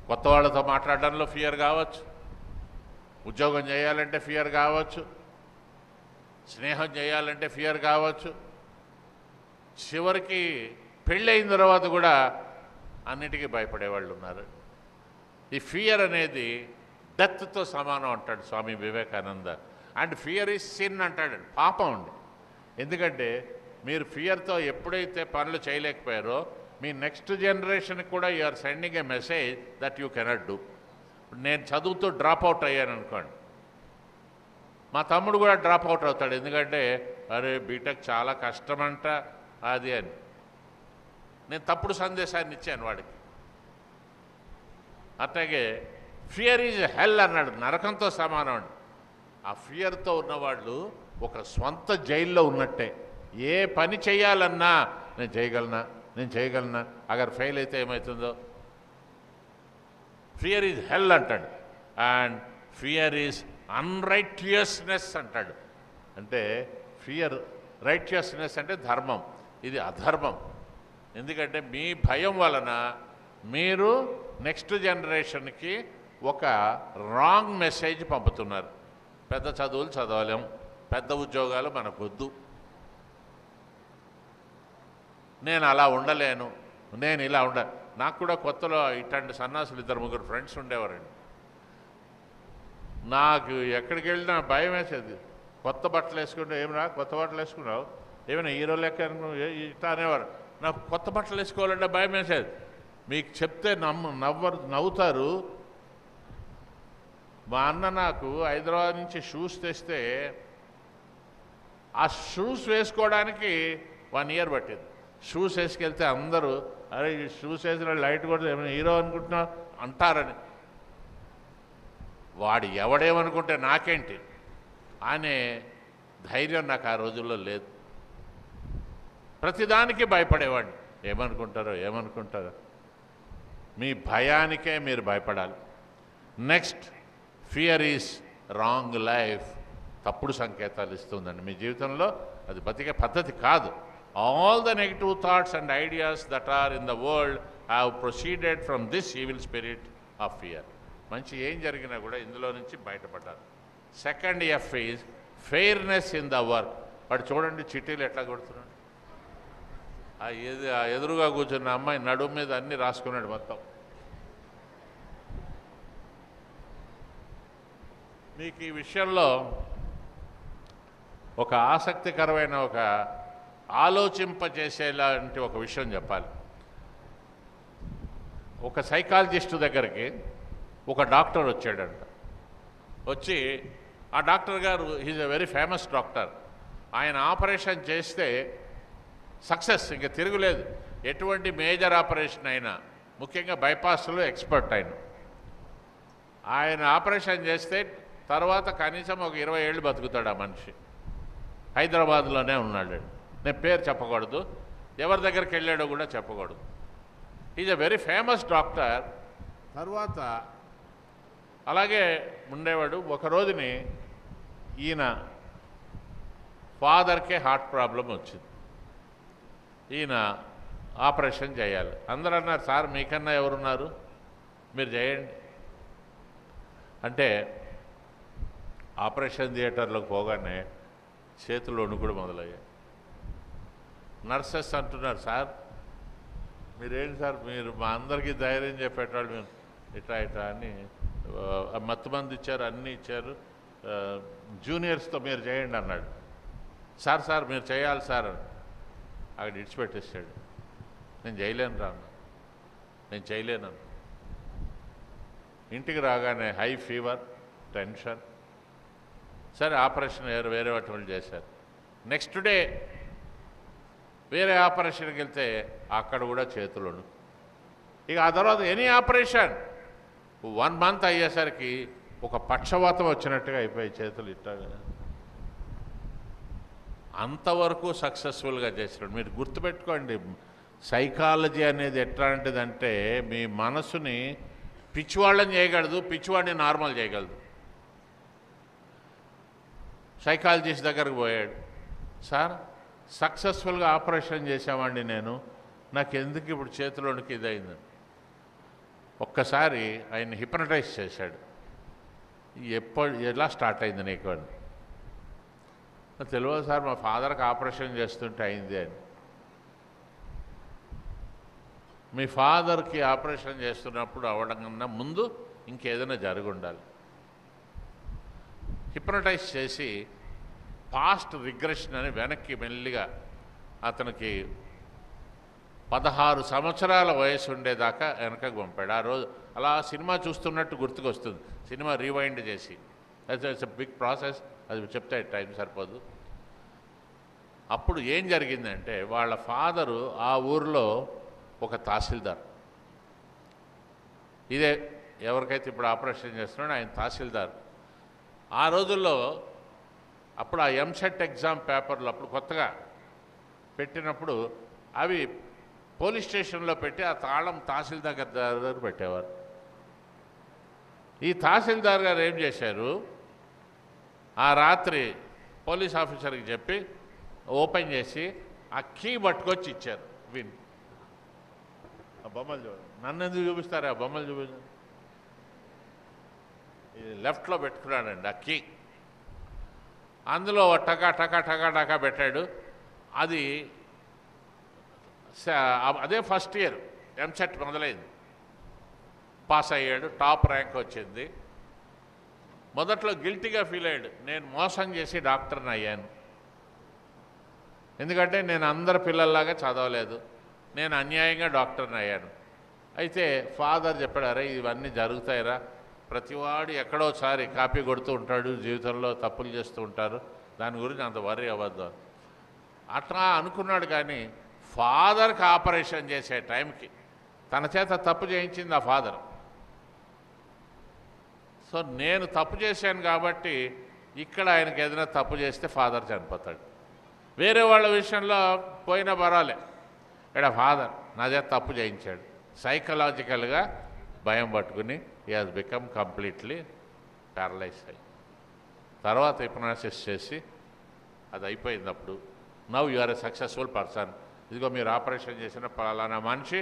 [SPEAKER 3] కొత్త వాళ్ళతో మాట్లాడడంలో ఫియర్ కావచ్చు, ఉద్యోగం చేయాలంటే ఫియర్ కావచ్చు, స్నేహం చేయాలంటే ఫియర్ కావచ్చు, చివరికి పెళ్ళైన తర్వాత కూడా అన్నిటికీ భయపడేవాళ్ళు ఉన్నారు. ఈ ఫియర్ అనేది డెత్తో సమానం అంటాడు Swami Vivekananda. And fear is sin అంటాడు, పాపం అండి. ఎందుకంటే మీరు ఫియర్తో ఎప్పుడైతే పనులు చేయలేకపోయారో మీ నెక్స్ట్ జనరేషన్కి కూడా you are sending a message that you cannot do. నేను చదువుతూ డ్రాప్ అవుట్ అయ్యాను అనుకోండి, మా తమ్ముడు కూడా డ్రాప్ అవుట్ అవుతాడు. ఎందుకంటే అరే బీటెక్ చాలా కష్టమంట అది అని. నేను తప్పుడు సందేశాన్ని ఇచ్చాను వాడికి. అట్లాగే ఫియర్ ఈజ్ హెల్ అన్నాడు, నరకంతో సమానం అండి. ఆ ఫియర్తో ఉన్నవాళ్ళు ఒక స్వంత జైల్లో ఉన్నట్టే. ఏ పని చేయాలన్నా నేను చేయగలనా అగర్ ఫెయిల్ అయితే ఏమవుతుందో. ఫియర్ ఈజ్ హెల్ అంటాడు. అండ్ ఫియర్ ఈజ్ అన్రైటియస్నెస్ అంటాడు. అంటే ఫియర్, రైటియస్నెస్ అంటే ధర్మం, ఇది అధర్మం. ఎందుకంటే మీ భయం వలన మీరు నెక్స్ట్ జనరేషన్కి ఒక రాంగ్ మెసేజ్ పంపుతున్నారు. పెద్ద చదువులు చదవలేం, పెద్ద ఉద్యోగాలు మనకొద్దు, నేను అలా ఉండలేను, నేను ఇలా నాకు కూడా కొత్తలో ఇట్లాంటి సన్నాసులు 2-3 ఫ్రెండ్స్ ఉండేవారండి. నాకు ఎక్కడికి వెళ్ళినా భయం వేసేది. కొత్త బట్టలు వేసుకుంటే ఏమన్నా కొత్త బట్టలు వేసుకున్నావు, ఏమైనా హీరో లెక్క ఇట్లా అనేవారు. నాకు కొత్త బట్టలు వేసుకోవాలంటే భయం వేసేది. మీకు చెప్తే నవ్వుతారు. మా అన్న నాకు హైదరాబాద్ నుంచి షూస్ తెస్తే ఆ షూస్ వేసుకోవడానికి 1 ఇయర్ పట్టింది. షూస్ వేసుకెళ్తే అందరూ అరే ఈ షూస్ వేసిన లైట్ కూడా ఏమైనా హీరో అనుకుంటున్నా అంటారని. వాడు ఎవడేమనుకుంటే నాకేంటి అనే ధైర్యం నాకు ఆ రోజుల్లో లేదు. ప్రతిదానికి భయపడేవాడిని. ఏమనుకుంటారో. మీ భయానికే మీరు భయపడాలి. Next, fear is wrong life. తప్పుడు సంకేతాలు ఇస్తుందండి మీ జీవితంలో. అది బతికే పద్ధతి కాదు. All the negative thoughts and ideas that are in the world have proceeded from this evil spirit of fear. మంచి ఏం జరిగినా కూడా ఇందులో నుంచి బయటపడ్డారు. Second F is fairness in the work. వాడు చూడండి చిట్టీలు ఎట్లా కొడుతున్నాడు. ఆ ఎదురుగా కూర్చున్న అమ్మాయి నడుము మీద అన్నీ రాసుకున్నాడు మొత్తం. మీకు ఈ విషయంలో ఒక ఆసక్తికరమైన ఒక ఆలోచింపజేసేలాంటి ఒక విషయం చెప్పాలి. ఒక సైకాలజిస్టు దగ్గరికి ఒక డాక్టర్ వచ్చాడంట. వచ్చి ఆ డాక్టర్ గారు is a very famous doctor. ఆయన ఆపరేషన్ చేస్తే సక్సెస్, ఇంకా తిరుగులేదు. ఎటువంటి మేజర్ ఆపరేషన్ అయినా, ముఖ్యంగా బైపాస్లో ఎక్స్పర్ట్ ఆయన ఆపరేషన్ చేస్తే తర్వాత కనీసం ఒక 20 ఏళ్ళు బతుకుతాడు ఆ మనిషి. హైదరాబాద్లోనే ఉన్నాడు. నేను పేరు చెప్పకూడదు, ఎవరి దగ్గరికి వెళ్ళాడో కూడా చెప్పకూడదు. Is a very famous doctor. తర్వాత అలాగే ఉండేవాడు. ఒక రోజుని ఈయన ఫాదర్కే హార్ట్ ప్రాబ్లం వచ్చింది. ఈయన ఆపరేషన్ చేయాలి. అందరూ అన్నారు, సార్ మీకన్నా ఎవరున్నారు, మీరు చేయండి అంటే ఆపరేషన్ థియేటర్లోకి పోగానే చేతులు వణుకుడు మొదలయ్యాయి. నర్సెస్ అంటున్నారు, సార్ మీరేంటి సార్, మీరు మా అందరికీ ధైర్యం చెప్పేటవాళ్ళు, మేము ఇట్లా అని మత్తుమంది ఇచ్చారు, అన్నీ ఇచ్చారు, జూనియర్స్తో మీరు చేయండి అన్నాడు. సార్ మీరు చేయాలి సార్ అక్కడ ఇడిచిపెట్టేసాడు. నేను చేయలేను రా అన్న, నేను చేయలేను. ఇంటికి రాగానే హై ఫీవర్, టెన్షన్. సరే ఆపరేషన్ వేరే వాటి చేశారు. నెక్స్ట్ డే వేరే ఆపరేషన్కి వెళ్తే అక్కడ కూడా చేతులు. ఇక ఆ తర్వాత ఎనీ ఆపరేషన్ 1 month అయ్యేసరికి ఒక పక్షవాతం వచ్చినట్టుగా అయిపోయి చేతులు ఇట్లా. అంతవరకు సక్సెస్ఫుల్గా చేసినాడు. మీరు గుర్తుపెట్టుకోండి, సైకాలజీ అనేది ఎట్లాంటిదంటే మీ మనసుని పిచ్చివాళ్ళని చేయగలదు, పిచ్చివాడిని నార్మల్ చేయగలదు. సైకాలజిస్ట్ దగ్గరకు పోయాడు, సార్ సక్సెస్ఫుల్గా ఆపరేషన్ చేసామండి, నాకు ఎందుకు ఇప్పుడు చేతిలోనికి ఇదైందని. ఒక్కసారి ఆయన హిప్నటైజ్ చేశాడు. ఎలా స్టార్ట్ అయింది నీకు అని. తెలియదు సార్, మా ఫాదర్కి ఆపరేషన్ చేస్తుంటే అయింది అని. మీ ఫాదర్కి ఆపరేషన్ చేస్తున్నప్పుడు అవ్వడం కన్నా ముందు ఇంకేదైనా జరిగి ఉండాలి. హిప్నటైజ్ చేసి పాస్ట్ రిగ్రెషన్ అని వెనక్కి మెల్లిగా అతనికి 16 సంవత్సరాల వయసు ఉండేదాకా వెనకకు పంపాడు. ఆ రోజు అలా సినిమా చూస్తున్నట్టు గుర్తుకొస్తుంది, సినిమా రీవైండ్ చేసి. ఇట్స్ ఎ బిగ్ ప్రాసెస్, అది చెప్తే టైం సరిపోదు. అప్పుడు ఏం జరిగిందంటే వాళ్ళ ఫాదరు ఆ ఊరిలో ఒక తహసీల్దార్, ఇదే ఎవరికైతే ఇప్పుడు ఆపరేషన్ చేస్తున్నాడో ఆయన తహసీల్దార్. ఆ రోజుల్లో అప్పుడు ఆ ఎంసెట్ ఎగ్జామ్ పేపర్లు అప్పుడు కొత్తగా పెట్టినప్పుడు అవి పోలీస్ స్టేషన్లో పెట్టి ఆ తాళం తహసీల్దార్ దగ్గర పెట్టేవారు. ఈ తహసీల్దార్ గారు ఏం చేశారు, ఆ రాత్రి పోలీస్ ఆఫీసర్కి చెప్పి ఓపెన్ చేసి ఆ కీ పట్టుకొచ్చి ఇచ్చారు. విన్ ఆ బొమ్మలు చూడండి, నన్ను ఎందుకు చూపిస్తారు, ఆ బొమ్మలు చూపించారు. లెఫ్ట్లో పెట్టుకున్నాడండి ఆ కీ, అందులో టకా టకా టకా టకా పెట్టాడు. అది అదే ఫస్ట్ ఇయర్ ఎంసెట్ మొదలైంది. పాస్ అయ్యాడు, టాప్ ర్యాంక్ వచ్చింది. మొదట్లో గిల్టీగా ఫీల్ అయ్యాడు, నేను మోసం చేసి డాక్టర్ని అయ్యాను, ఎందుకంటే నేను అందరి పిల్లల్లాగా చదవలేదు, నేను అన్యాయంగా డాక్టర్ని అయ్యాను. అయితే ఫాదర్ చెప్పాడు, అరే ఇవన్నీ జరుగుతాయిరా, ప్రతివాడు ఎక్కడోసారి కాపీ కొడుతూ ఉంటాడు, జీవితంలో తప్పులు చేస్తూ ఉంటారు, దాని గురించి అంత వర్రీ అవ్వద్దు అట్లా అనుకున్నాడు. కానీ ఫాదర్కి ఆపరేషన్ చేసే టైంకి తన చేత తప్పు చేయించింది ఆ ఫాదర్. సో నేను తప్పు చేశాను కాబట్టి ఇక్కడ ఆయనకి ఏదైనా తప్పు చేస్తే ఫాదర్ చనిపోతాడు. వేరే వాళ్ళ విషయంలో పోయినా పర్వాలే, ఇక్కడ ఫాదర్ నా చేత తప్పు చేయించాడు. సైకలాజికల్గా భయం పట్టుకుని he has become completely paralyse అయ్యి తర్వాత హిప్నాసిస్ చేసి అది అయిపోయినప్పుడు now you are a successful person. ఇదిగో మీరు ఆపరేషన్ చేసిన పలానా మనిషి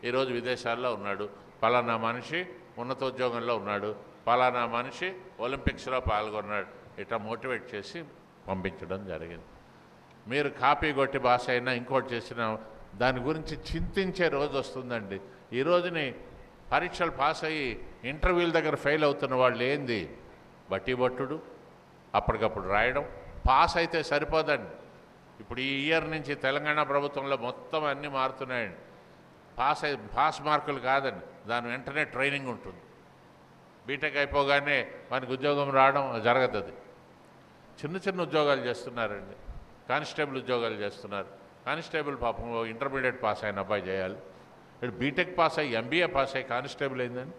[SPEAKER 3] ఈరోజు విదేశాల్లో ఉన్నాడు, పలానా మనిషి ఉన్నతోద్యోగంలో ఉన్నాడు, పలానా మనిషి ఒలింపిక్స్లో పాల్గొన్నాడు, ఇట్లా మోటివేట్ చేసి పంపించడం జరిగింది. మీరు కాపీ కొట్టి భాష అయినా ఇంకోటి చేసినా దాని గురించి చింతించే రోజు వస్తుందండి. ఈ రోజుని పరీక్షలు పాస్ అయ్యి ఇంటర్వ్యూల దగ్గర ఫెయిల్ అవుతున్న వాళ్ళు ఏంది, బట్టి బట్టుడు అప్పటికప్పుడు రాయడం. పాస్ అయితే సరిపోదండి. ఇప్పుడు ఈ ఇయర్ నుంచి తెలంగాణ ప్రభుత్వంలో మొత్తం అన్నీ మారుతున్నాయండి. పాస్ మార్కులు కాదండి, దాని వెంటనే ట్రైనింగ్ ఉంటుంది. బీటెక్ అయిపోగానే మనకి ఉద్యోగం రావడం జరగదు. అది చిన్న చిన్న ఉద్యోగాలు చేస్తున్నారండి, కానిస్టేబుల్ ఉద్యోగాలు చేస్తున్నారు. కానిస్టేబుల్ పాపం ఇంటర్మీడియట్ పాస్ అయిన అబ్బాయి చేయాలి, ఇప్పుడు బీటెక్ పాస్ అయ్యి ఎంబీఏ పాస్ అయ్యి కానిస్టేబుల్ అయిందని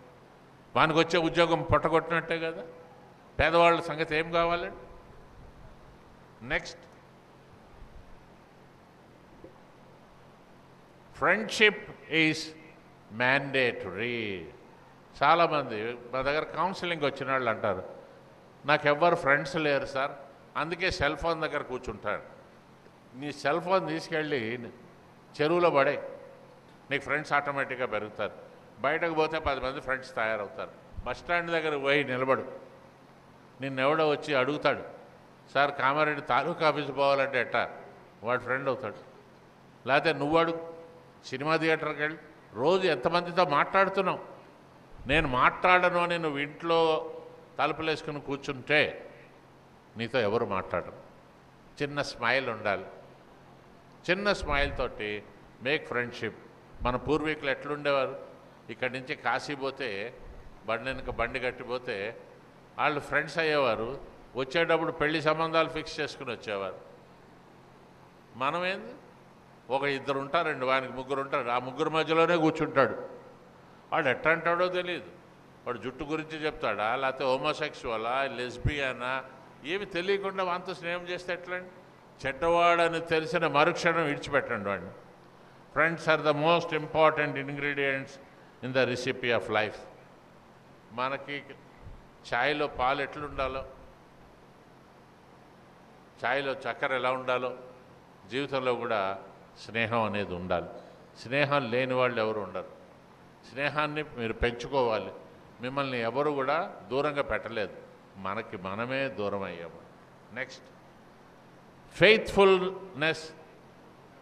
[SPEAKER 3] వానికి వచ్చే ఉద్యోగం పొట్టగొట్టినట్టే కదా. పేదవాళ్ళ సంగతి ఏం కావాలండి. Next, friendship is mandatory. చాలామంది మా దగ్గర కౌన్సిలింగ్ వచ్చిన వాళ్ళు అంటారు, నాకెవ్వరు ఫ్రెండ్స్ లేరు సార్, అందుకే సెల్ ఫోన్ దగ్గర కూర్చుంటాడు. నీ సెల్ ఫోన్ తీసుకెళ్ళి చెరువులో పడే, నీకు ఫ్రెండ్స్ ఆటోమేటిక్గా పెరుగుతారు. బయటకు పోతే 10 మంది ఫ్రెండ్స్ తయారవుతారు. బస్ స్టాండ్ దగ్గర పోయి నిలబడు, నిన్నెవడో వచ్చి అడుగుతాడు, సార్ కామారెడ్డి తాలూకా ఆఫీస్ పోవాలంటే ఎట్టా, వాడు ఫ్రెండ్ అవుతాడు. లేకపోతే నువ్వు అడుగు, సినిమా థియేటర్కి వెళ్ళి రోజు ఎంతమందితో మాట్లాడుతున్నావు. నేను మాట్లాడను అని నువ్వు ఇంట్లో తలుపులు వేసుకుని కూర్చుంటే నీతో ఎవరు మాట్లాడరు. చిన్న స్మైల్ ఉండాలి. చిన్న స్మైల్ తోటి మేక్ ఫ్రెండ్షిప్. మన పూర్వీకులు ఎట్లుండేవారు, ఇక్కడి నుంచి కాశీ పోతే బండి వెనుక బండి కట్టిపోతే వాళ్ళు ఫ్రెండ్స్ అయ్యేవారు. వచ్చేటప్పుడు పెళ్లి సంబంధాలు ఫిక్స్ చేసుకుని వచ్చేవారు. మనమేంది, ఒక 2 ఉంటారండి, వానికి 3 ఉంటారు, ఆ 3 మధ్యలోనే కూర్చుంటాడు. వాడు ఎట్లా అంటాడో తెలియదు. వాడు జుట్టు గురించి చెప్తాడా, లేకపోతే హోమోసెక్సువలా, లెస్బియనా, ఏమి తెలియకుండా వాంతో స్నేహం చేస్తే ఎట్లండి. చెడ్డవాడని తెలిసిన మరుక్షణం విడిచిపెట్టండి వాడిని. Friends are the most important ingredients in the recipe of life. మనకి ఛాయ్లో పాలు ఎట్లుండాలో, ఛాయ్లో చక్కెర ఎలా ఉండాలో, జీవితంలో కూడా స్నేహం అనేది ఉండాలి. స్నేహం లేని వాళ్ళు ఎవరు ఉండరు. స్నేహాన్ని మీరు పెంచుకోవాలి. మిమ్మల్ని ఎవరు కూడా దూరంగా పెట్టలేదు, మనకి మనమే దూరం అయ్యాము. Next, faithfulness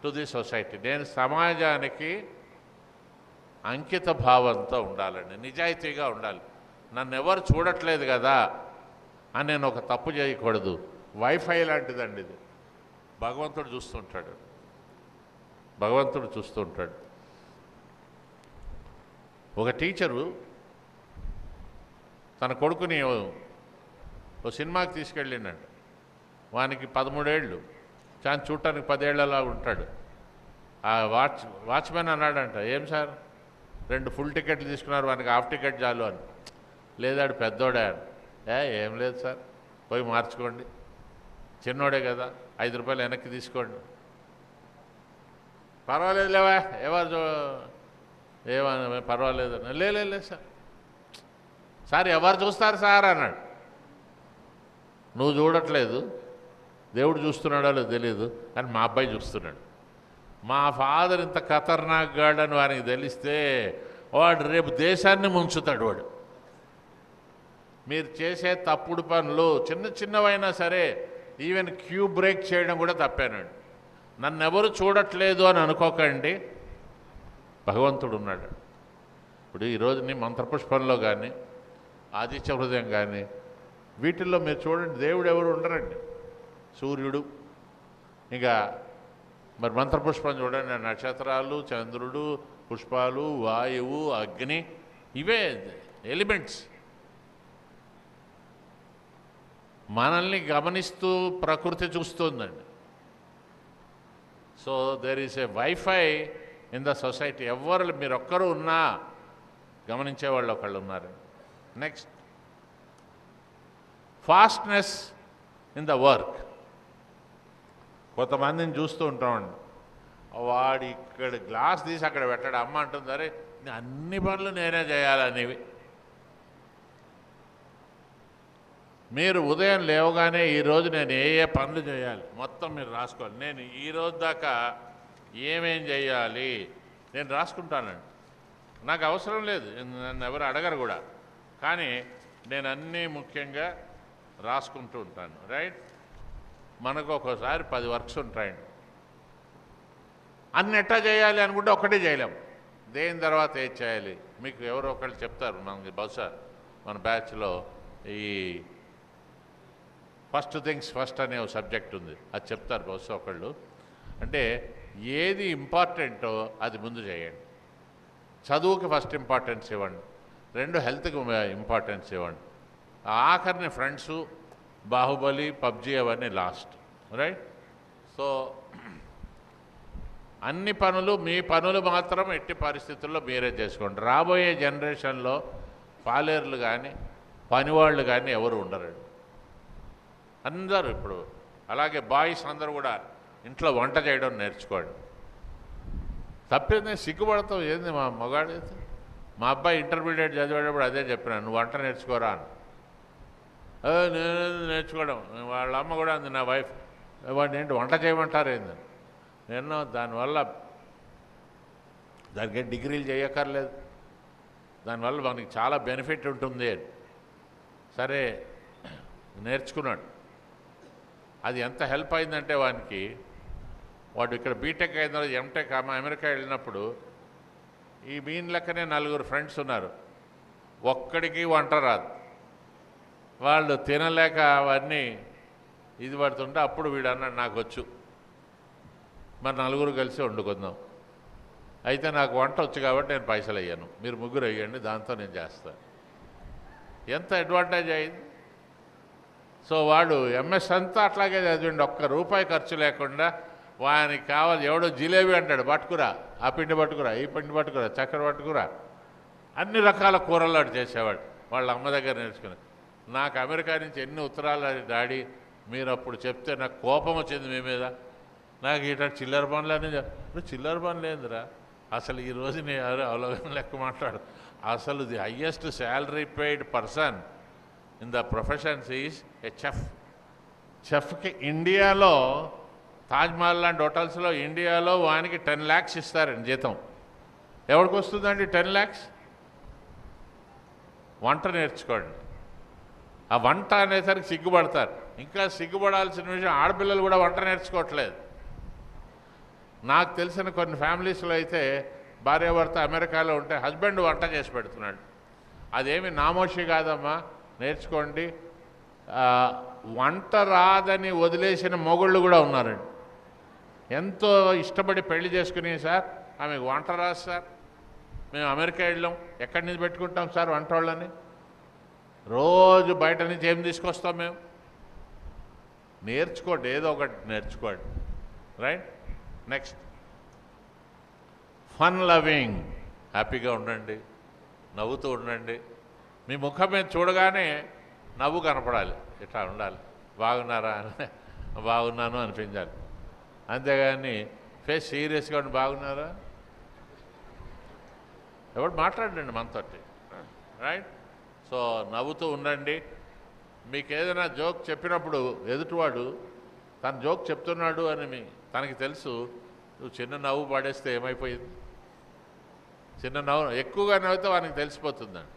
[SPEAKER 3] to the society. నేను సమాజానికి అంకిత భావంతో ఉండాలండి, నిజాయితీగా ఉండాలి. నన్ను ఎవరు చూడట్లేదు కదా అని నేను ఒక తప్పు చేయకూడదు. వైఫై లాంటిదండి ఇది. భగవంతుడు చూస్తుంటాడు, భగవంతుడు చూస్తుంటాడు. ఒక టీచరు తన కొడుకుని ఓ సినిమాకి తీసుకెళ్ళిండంట. వానికి 13 ఏళ్ళు, చాలా చూడటానికి 10 ఏళ్ళలా ఉంటాడు. ఆ వాచ్మెన్ అన్నాడంట, ఏం సార్ 2 ఫుల్ టికెట్లు తీసుకున్నారు, వానికి హాఫ్ టికెట్ చాలు అని. లేదాడు పెద్దోడే. ఏం లేదు సార్, పోయి మార్చుకోండి, చిన్నోడే కదా, 5 రూపాయలు వెనక్కి తీసుకోండి. పర్వాలేదు లేవా, ఏమన్నా పర్వాలేదు. లేదు సార్, సార్ ఎవరు చూస్తారు సార్ అన్నాడు. నువ్వు చూడట్లేదు, దేవుడు చూస్తున్నాడో లేదో తెలియదు, కానీ మా అబ్బాయి చూస్తున్నాడు. మా ఫాదర్ ఇంత ఖతర్నాక్ గాడ్ అని వారికి తెలిస్తే వాడు రేపు దేశాన్ని ముంచుతాడు. వాడు మీరు చేసే తప్పుడు పనులు చిన్నవైనా సరే, ఈవెన్ క్యూ బ్రేక్ చేయడం కూడా తప్పేనండి. నన్ను ఎవరు చూడట్లేదు అని అనుకోకండి, భగవంతుడు ఉన్నాడు. ఇప్పుడు ఈరోజు నీ మంత్రపుష్పంలో కానీ, ఆదిత్య హృదయం కానీ, వీటిల్లో మీరు చూడండి, దేవుడు ఎవరు ఉండరండి. సూర్యుడు, ఇంకా మరి మంత్రపుష్పం చూడండి, నక్షత్రాలు, చంద్రుడు, పుష్పాలు, వాయువు, అగ్ని, ఇవే ఎలిమెంట్స్. మనల్ని గమనిస్తూ ప్రకృతి చూస్తుందండి. So there is a wifi in the society. ఎవరు మీరు ఒక్కరు ఉన్నా గమనించేవాళ్ళు ఒకళ్ళు ఉన్నారు. Next, fastness in the work. కొంతమందిని చూస్తూ ఉంటామండి, వాడు ఇక్కడ గ్లాస్ తీసి అక్కడ పెట్టాడు, అమ్మ అంటుంది, అరే అన్ని పనులు నేనే చేయాలనేవి. మీరు ఉదయం లేవగానే ఈరోజు నేను ఏ పనులు చేయాలి మొత్తం మీరు రాసుకోవాలి. నేను ఈరోజు దాకా ఏమేం చేయాలి నేను రాసుకుంటానండి. నాకు అవసరం లేదు, నన్ను ఎవరు అడగరు కూడా, కానీ నేను అన్నీ ముఖ్యంగా రాసుకుంటూ ఉంటాను. రైట్, మనకు ఒక్కోసారి 10 వర్క్స్ ఉంటాయండి. అన్ని ఎట్టా చేయాలి అనుకుంటే ఒకటే చేయలేము. దేని తర్వాత ఏది చేయాలి మీకు ఎవరో ఒకళ్ళు చెప్తారు. మనకి బహుశా మన బ్యాచ్లో ఈ ఫస్ట్ థింగ్స్ ఫస్ట్ అనే ఒక సబ్జెక్ట్ ఉంది, అది చెప్తారు బహుశా ఒకళ్ళు. అంటే ఏది ఇంపార్టెంటో అది ముందు చేయండి. చదువుకి ఫస్ట్ ఇంపార్టెన్స్ ఇవ్వండి, 2 హెల్త్కి ఇంపార్టెన్స్ ఇవ్వండి, ఆఖరిని ఫ్రెండ్సు, బాహుబలి, పబ్జి అవన్నీ లాస్ట్. రైట్, సో అన్ని పనులు మీ పనులు మాత్రం ఎట్టి పరిస్థితుల్లో మీరే చేసుకోండి. రాబోయే జనరేషన్లో పాలేర్లు కానీ పనివాళ్ళు కానీ ఎవరు ఉండరండి. అందరూ ఇప్పుడు అలాగే బాయ్స్ అందరూ కూడా ఇంట్లో వంట చేయడం నేర్చుకోండి. తప్పేంది, సిగ్గుపడతావు ఏంది మా మగాడైతే. మా అబ్బాయి ఇంటర్మీడియట్ చదివేటప్పుడు అదే చెప్పినా, నువ్వు వంట నేర్చుకోరా అని. నేను నేర్చుకోవడం, వాళ్ళ అమ్మ కూడా అంది, నా వైఫ్, వాడిని ఏంటి వంట చేయమంటారు ఏందని. నేను దానివల్ల దానికి డిగ్రీలు చేయక్కర్లేదు, దానివల్ల మనకి చాలా బెనిఫిట్ ఉంటుంది. సరే నేర్చుకున్నాడు. అది ఎంత హెల్ప్ అయిందంటే వాడు ఇక్కడ బీటెక్ అయిన తర్వాత ఎంటెక్ అమెరికా వెళ్ళినప్పుడు ఈ మీన్ లెక్కనే 4 ఫ్రెండ్స్ ఉన్నారు, ఒక్కడికి వంట రాదు. వాళ్ళు తినలేక అవన్నీ ఇది పడుతుంటే అప్పుడు వీడు అన్నాడు నాకు వచ్చు, మరి 4 కలిసి వండుకుందాం. అయితే నాకు వంట వచ్చు కాబట్టి నేను పైసలు అయ్యాను, మీరు 3 అయ్యండి, దాంతో నేను చేస్తాను. ఎంత అడ్వాంటేజ్ అయింది. సో వాడు ఎంఎస్ అంతా అట్లాగే చదివండి, ₹1 ఖర్చు లేకుండా. వానికి కావాలి, ఎవడో జిలేబీ అంటాడు, పట్టుకురా, ఆ పిండి పట్టుకురా, ఈ పిండి పట్టుకురా, చక్కెర పట్టుకురా, అన్ని రకాల కూరలు అటు చేసేవాడు వాళ్ళ అమ్మ దగ్గర నేర్చుకుని. నాకు అమెరికా నుంచి ఎన్ని ఉత్తరాలు డాడీ, మీరు అప్పుడు చెప్తే నాకు కోపం వచ్చింది మీ మీద. నాకు ఇట్లా చిల్లర పనులని చిల్లర పనులు ఏందిరా అసలు. ఈరోజు నేను అవలోకన లెక్క మాట్లాడు. అసలు the highest salary paid person in the professions is a చెఫ్కి ఇండియాలో తాజ్మహల్ లాంటి హోటల్స్లో ఇండియాలో వానికి 10 lakhs ఇస్తారండి జీతం. ఎవరికి వస్తుందండి 10 lakhs? వంట నేర్చుకోండి. ఆ వంట అనేసరికి సిగ్గుపడతారు. ఇంకా సిగ్గుపడాల్సిన విషయం, ఆడపిల్లలు కూడా వంట నేర్చుకోవట్లేదు. నాకు తెలిసిన కొన్ని ఫ్యామిలీస్లో అయితే భార్యాభర్త అమెరికాలో ఉంటే హస్బెండ్ వంట చేసి పెడుతున్నాడు. అదేమి నామోషి కాదమ్మా, నేర్చుకోండి. వంట రాదని వదిలేసిన మొగుళ్ళు కూడా ఉన్నారండి. ఎంతో ఇష్టపడి పెళ్లి చేసుకుని, సార్ ఆమెకు వంట రాదు సార్, మేము అమెరికా వెళ్ళాం, ఎక్కడి నుంచి పెట్టుకుంటాం సార్ వంట వాళ్ళని, రోజు బయట నుంచి ఏం తీసుకొస్తాం మేము. నేర్చుకోండి, ఏదో ఒకటి నేర్చుకోండి. రైట్. Next, fun loving. హ్యాపీగా ఉండండి, నవ్వుతూ ఉండండి. మీ ముఖం మీద చూడగానే నవ్వు కనపడాలి, ఇట్లా ఉండాలి. బాగున్నారా అని, బాగున్నాను అనిపించాలి. అంతేగాని ఫేస్ సీరియస్గా ఉండి బాగున్నారా, ఎవరు మాట్లాడండి మనతోటి. రైట్. సో నవ్వుతూ ఉండండి. మీకు ఏదైనా జోక్ చెప్పినప్పుడు ఎదుటివాడు తన జోక్ చెప్తున్నాడు అని తనకి తెలుసు, నువ్వు చిన్న నవ్వు పడేస్తే ఏమైపోయింది? చిన్న నవ్వు ఎక్కువగా నవ్వుతే వానికి తెలిసిపోతుందండి,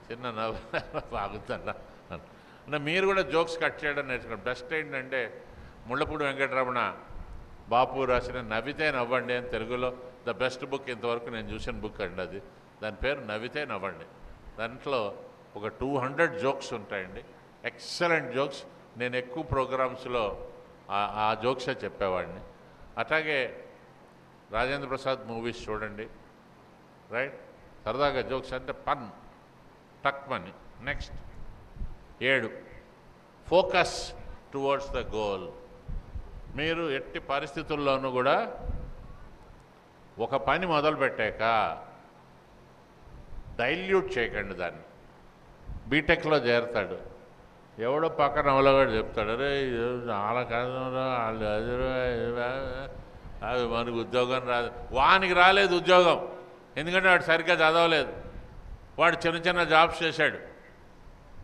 [SPEAKER 3] చిన్న నవ్వు బాగుందన్న. అంటే మీరు కూడా జోక్స్ కట్ చేయడం నేర్చుకోండి. బెస్ట్ ఏంటంటే ముళ్ళపూడి వెంకటరమణ బాపు రాసిన నవ్వితే నవ్వండి అని తెలుగులో ద బెస్ట్ బుక్ ఇంతవరకు నేను చూసిన బుక్ అండి అది. దాని పేరు నవ్వితే నవ్వండి. దాంట్లో ఒక 200 జోక్స్ ఉంటాయండి, ఎక్సలెంట్ జోక్స్. నేను ఎక్కువ ప్రోగ్రామ్స్లో ఆ జోక్సే చెప్పేవాడిని. అట్లాగే రాజేంద్ర ప్రసాద్ మూవీస్ చూడండి. రైట్. సరదాగా జోక్స్ అంటే పన్ టక్ మని. Next 7, focus towards the goal. మీరు ఎట్టి పరిస్థితుల్లోనూ కూడా ఒక పని మొదలుపెట్టాక డైల్యూట్ చేయకండి దాన్ని. బీటెక్లో చేరతాడు, ఎవడో పక్కన అవలగాడు చెప్తాడు, అరే చాలా కష్టంరా, వాళ్ళు అది మనకు ఉద్యోగం రాదు. వానికి రాలేదు ఉద్యోగం, ఎందుకంటే వాడు సరిగ్గా చదవలేదు. వాడు చిన్న చిన్న జాబ్స్ చేశాడు.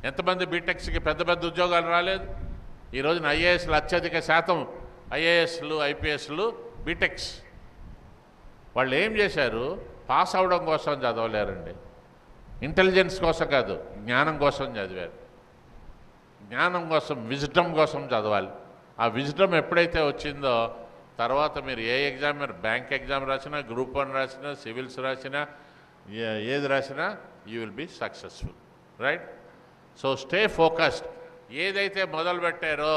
[SPEAKER 3] ఎంతమంది బీటెక్స్కి పెద్ద పెద్ద ఉద్యోగాలు రాలేదు? ఈరోజున ఐఏఎస్లు అత్యధిక శాతం ఐఏఎస్లు ఐపీఎస్లు బీటెక్స్. వాళ్ళు ఏం చేశారు? పాస్ అవడం కోసం చదవలేరండి, ఇంటెలిజెన్స్ కోసం కాదు, జ్ఞానం కోసం చదివారు. జ్ఞానం కోసం, విజ్డమ్ కోసం చదవాలి. ఆ విజ్డమ్ ఎప్పుడైతే వచ్చిందో తర్వాత మీరు ఏ ఎగ్జామ్, మీరు బ్యాంక్ ఎగ్జామ్ రాసినా, గ్రూప్ 1 రాసినా, సివిల్స్ రాసినా, ఏది రాసినా you will be successful. Right. So stay focused. ఏదైతే మొదలు పెట్టారో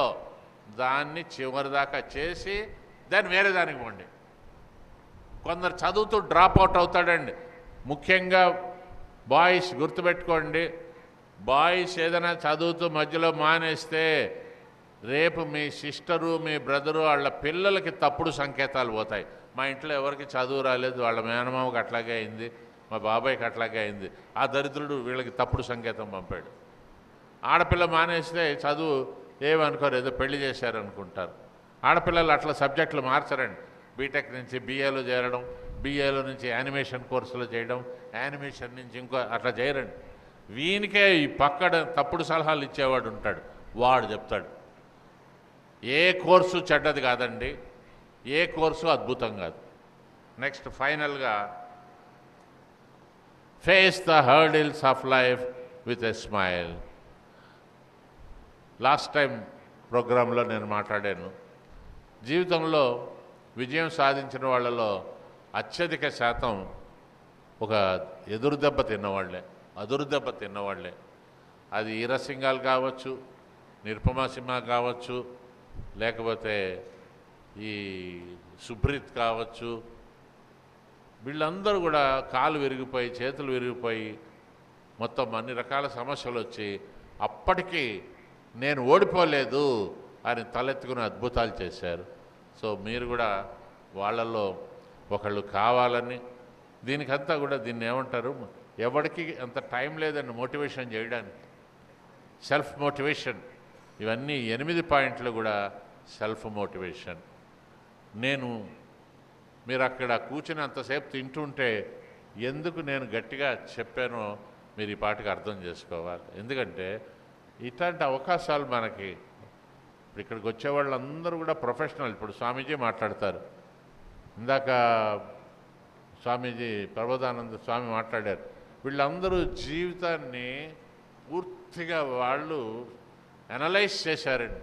[SPEAKER 3] దాన్ని చివరి దాకా చేసి దాన్ని వేరే దానికి పోండి. కొందరు చదువుతూ డ్రాప్ అవుట్ అవుతాడండి. ముఖ్యంగా బాయ్స్ గుర్తుపెట్టుకోండి, బాయ్స్ ఏదైనా చదువుతూ మధ్యలో మానేస్తే రేపు మీ సిస్టరు, మీ బ్రదరు, వాళ్ళ పిల్లలకి తప్పుడు సంకేతాలు పోతాయి. మా ఇంట్లో ఎవరికి చదువు రాలేదు, వాళ్ళ మేనమామకి అట్లాగే అయింది, మా బాబాయ్కి అట్లాగే అయింది, ఆ దరిద్రుడు వీళ్ళకి తప్పుడు సంకేతం పంపాడు. ఆడపిల్ల మానేస్తే చదువు ఏమనుకోరు, ఏదో పెళ్లి చేశారనుకుంటారు. ఆడపిల్లలు అట్లా సబ్జెక్టులు మార్చరండి. బీటెక్ నుంచి బీఏలో చేరడం, బీఏలో నుంచి యానిమేషన్ కోర్సులో చేయడం, యానిమేషన్ నుంచి ఇంకో అట్లా చేయరండి. వీనికే ఈ పక్కన తప్పుడు సలహాలు ఇచ్చేవాడు ఉంటాడు, వాడు చెప్తాడు. ఏ కోర్సు చెడ్డది కాదండి, ఏ కోర్సు అద్భుతం కాదు. నెక్స్ట్ ఫైనల్గా face the hurdles of life with a smile. Last time ప్రోగ్రాంలో నేను మాట్లాడాను, జీవితంలో విజయం సాధించిన వాళ్ళలో అత్యధిక శాతం ఒక ఎదురుదెబ్బ తిన్నవాళ్లే, అదురుదెబ్బ తిన్నవాళ్లే. అది ఈరసింగాలు కావచ్చు, నిరుపమా సింహ కావచ్చు, లేకపోతే ఈ సుబ్రీత్ కావచ్చు. వీళ్ళందరూ కూడా కాలు విరిగిపోయి, చేతులు విరిగిపోయి, మొత్తం అన్ని రకాల సమస్యలు వచ్చి అప్పటికీ నేను ఓడిపోలేదు అని తలెత్తుకుని అద్భుతాలు చేశారు. సో మీరు కూడా వాళ్ళల్లో ఒకళ్ళు కావాలని, దీనికంతా కూడా దీన్ని ఏమంటారు, ఎవరికి అంత టైం లేదండి మోటివేషన్ చేయడానికి. సెల్ఫ్ మోటివేషన్, ఇవన్నీ 8 పాయింట్లు కూడా సెల్ఫ్ మోటివేషన్. మీరు అక్కడ కూర్చుని అంతసేపు తింటుంటే ఎందుకు నేను గట్టిగా చెప్పానో మీరు ఈ పాటికి అర్థం చేసుకోవాలి. ఎందుకంటే ఇట్లాంటి అవకాశాలు మనకి, ఇప్పుడు ఇక్కడికి వచ్చే వాళ్ళందరూ కూడా ప్రొఫెషనల్. ఇప్పుడు స్వామీజీ మాట్లాడతారు, ఇందాక స్వామీజీ ప్రబోధానంద స్వామి మాట్లాడారు. వీళ్ళందరూ జీవితాన్ని పూర్తిగా వాళ్ళు అనలైజ్ చేశారండి,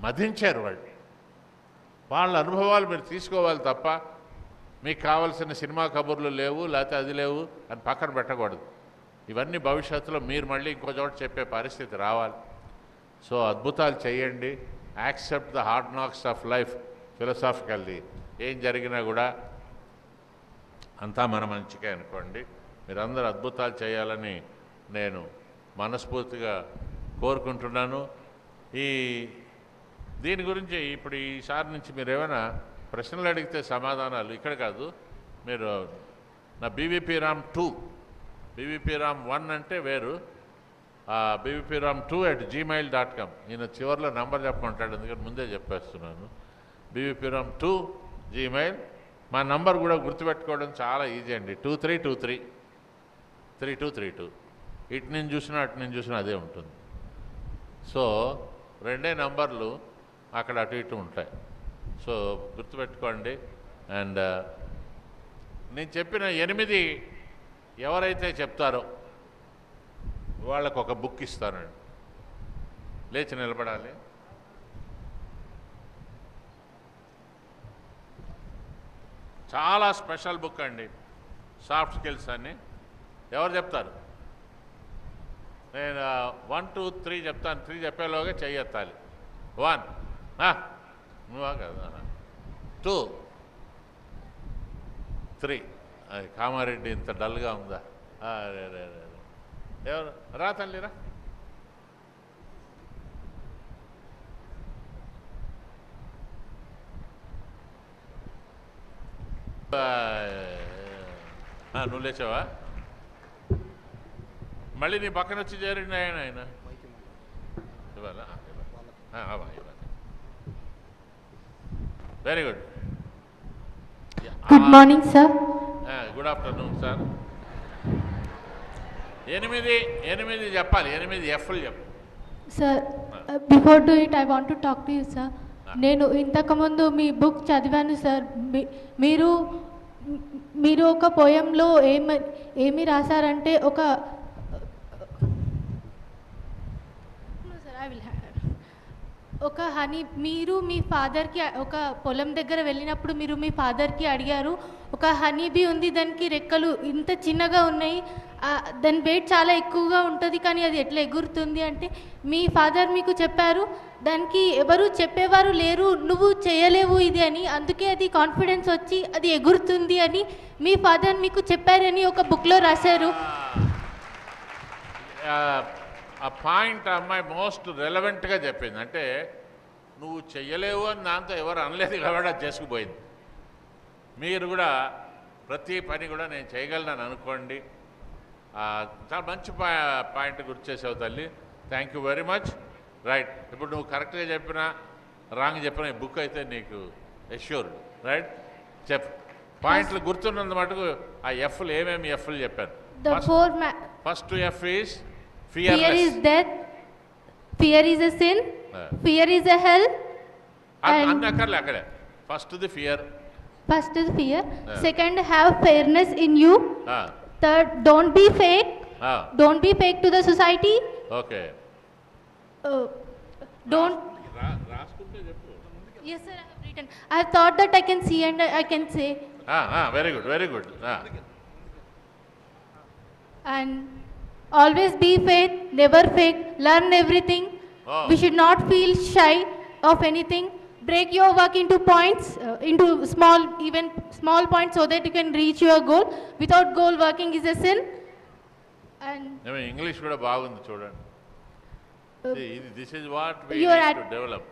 [SPEAKER 3] మదించారు. వాళ్ళ అనుభవాలు మీరు తీసుకోవాలి తప్ప మీకు కావాల్సిన సినిమా కబుర్లు లేవు, లేకపోతే అది లేవు అని పక్కన పెట్టకూడదు. ఇవన్నీ భవిష్యత్తులో మీరు మళ్ళీ ఇంకో చోట చెప్పే పరిస్థితి రావాలి. సో అద్భుతాలు చేయండి. Accept the hard knocks of life philosophically. ఏం జరిగినా కూడా అంతా మన మంచిగా అనుకోండి. మీరందరూ అద్భుతాలు చేయాలని నేను మనస్ఫూర్తిగా కోరుకుంటున్నాను. దీని గురించి ఇప్పుడు ఈసారి నుంచి మీరు ఏమైనా ప్రశ్నలు అడిగితే సమాధానాలు ఇక్కడ కాదు, మీరు నా బీవీపీ రామ్ 2, బీవీపీ రామ్ 1 అంటే వేరు, బీవీపీ రామ్ 2@gmail.com. ఈయన చివరిలో నంబర్ చెప్పమంటాడు, ఎందుకంటే ముందే చెప్పేస్తున్నాను. BVP Ram 2 Gmail. మా నంబర్ కూడా గుర్తుపెట్టుకోవడం చాలా ఈజీ అండి, 23233232. ఇటు నుంచి చూసినా అటు నుంచి చూసినా అదే ఉంటుంది. సో 2 నంబర్లు అక్కడ అటు ఇటు ఉంటాయి. సో గుర్తుపెట్టుకోండి. అండ్ నేను చెప్పిన 8 ఎవరైతే చెప్తారో వాళ్ళకు ఒక బుక్ ఇస్తానండి. లేచి నిలబడాలి. చాలా స్పెషల్ బుక్ అండి, సాఫ్ట్ స్కిల్స్ అని. ఎవరు చెప్తారు? నేను 1 2 3 చెప్తాను, 3 చెప్పేలోగా చెయ్యెత్తాలి. 1 నువ్వా కదా, 2 3. అది కామారెడ్డి ఇంత డల్గా ఉందా? రే రే రే ఎవరు రా తల్లిరా. నువ్వు లేచావా? మళ్ళీ నీ పక్కన వచ్చి చేరండి ఆయన ఇవాళ. Very good.
[SPEAKER 4] Good morning sir.
[SPEAKER 3] Good afternoon sir. 8 చెప్పాలి, 8 F'లు చెప్పు
[SPEAKER 4] sir. Before do it I want to talk to you sir. నేను ఇంతకుముందు మీ బుక్ చదివాను సార్. మీరు ఒక పోయంలో ఏమి రాశారంటే ఒక హనీ, మీరు మీ ఫాదర్కి ఒక పొలం దగ్గర వెళ్ళినప్పుడు మీరు మీ ఫాదర్కి అడిగారు, ఒక హనీ బీ ఉంది, దానికి రెక్కలు ఇంత చిన్నగా ఉన్నాయి, దాని వెయిట్ చాలా ఎక్కువగా ఉంటుంది, కానీ అది ఎట్లా ఎగురుతుంది అంటే మీ ఫాదర్ మీకు చెప్పారు, దానికి ఎవరు చెప్పేవారు లేరు, నువ్వు చేయలేవు ఇది అని, అందుకే అది కాన్ఫిడెన్స్ వచ్చి అది ఎగురుతుంది అని మీ ఫాదర్ మీకు చెప్పారని ఒక బుక్లో రాశారు.
[SPEAKER 3] ఆ పాయింట్ అమ్మాయి మోస్ట్ రెలవెంట్గా చెప్పింది. అంటే నువ్వు చెయ్యలేవు అని దాంతో ఎవరు అనలేదు కాబట్టి అది చేసుకుపోయింది. మీరు కూడా ప్రతి పని కూడా నేను చేయగలను అనుకోండి. చాలా మంచి పాయింట్ గుర్తు చేసావు తల్లి, thank you very much. Right, ఇప్పుడు నువ్వు కరెక్ట్గా చెప్పినా రాంగ్ చెప్పిన ఈ బుక్ అయితే నీకు ఎష్యూర్డ్. రైట్, చెప్పు పాయింట్లు గుర్తున్నంత మటుకు. ఆ ఎఫ్లు ఏమేమి ఎఫ్లు చెప్పాను? First F is fear is death,
[SPEAKER 4] fear is a sin, fear is a hell.
[SPEAKER 3] అక్కర్లే, అక్కడే first the fear,
[SPEAKER 4] First is fear.
[SPEAKER 3] Yeah.
[SPEAKER 4] Second, have fairness in you.
[SPEAKER 3] Ah,
[SPEAKER 4] Third, don't be fake.
[SPEAKER 3] ah,
[SPEAKER 4] Don't be fake to the society.
[SPEAKER 3] okay.
[SPEAKER 4] Uh, don't.
[SPEAKER 3] రాసుకుంటే చెప్పు.
[SPEAKER 4] Yes, sir. I have written. I have thought that I can see and I can say.
[SPEAKER 3] Very good very good.
[SPEAKER 4] And always be faith, never fake. Learn everything.
[SPEAKER 3] Oh.
[SPEAKER 4] We should not feel shy of anything. Break your work into points, into even small points, so that you can reach your goal. Without goal, working is a sin. And
[SPEAKER 3] English కూడా బాగుంది చూడండి. This is what we
[SPEAKER 4] Your
[SPEAKER 3] need to develop.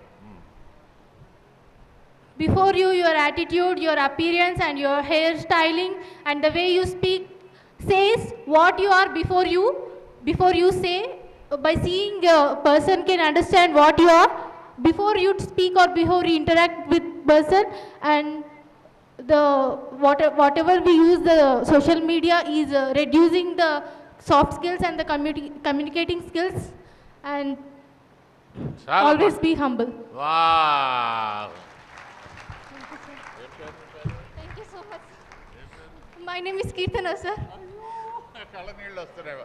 [SPEAKER 4] before you, your attitude, your appearance, and your hair styling, and the way you speak says what you are before you. Before you say, by seeing a person can understand what you are. Before you speak or before you interact with person, and whatever we use the social media is reducing the soft skills and the communicating skills, and always be humble.
[SPEAKER 3] Wow.
[SPEAKER 4] Thank you so much. My name is Kirtana, sir.
[SPEAKER 3] కళ్ళ నీళ్ళు వస్తున్నాయి.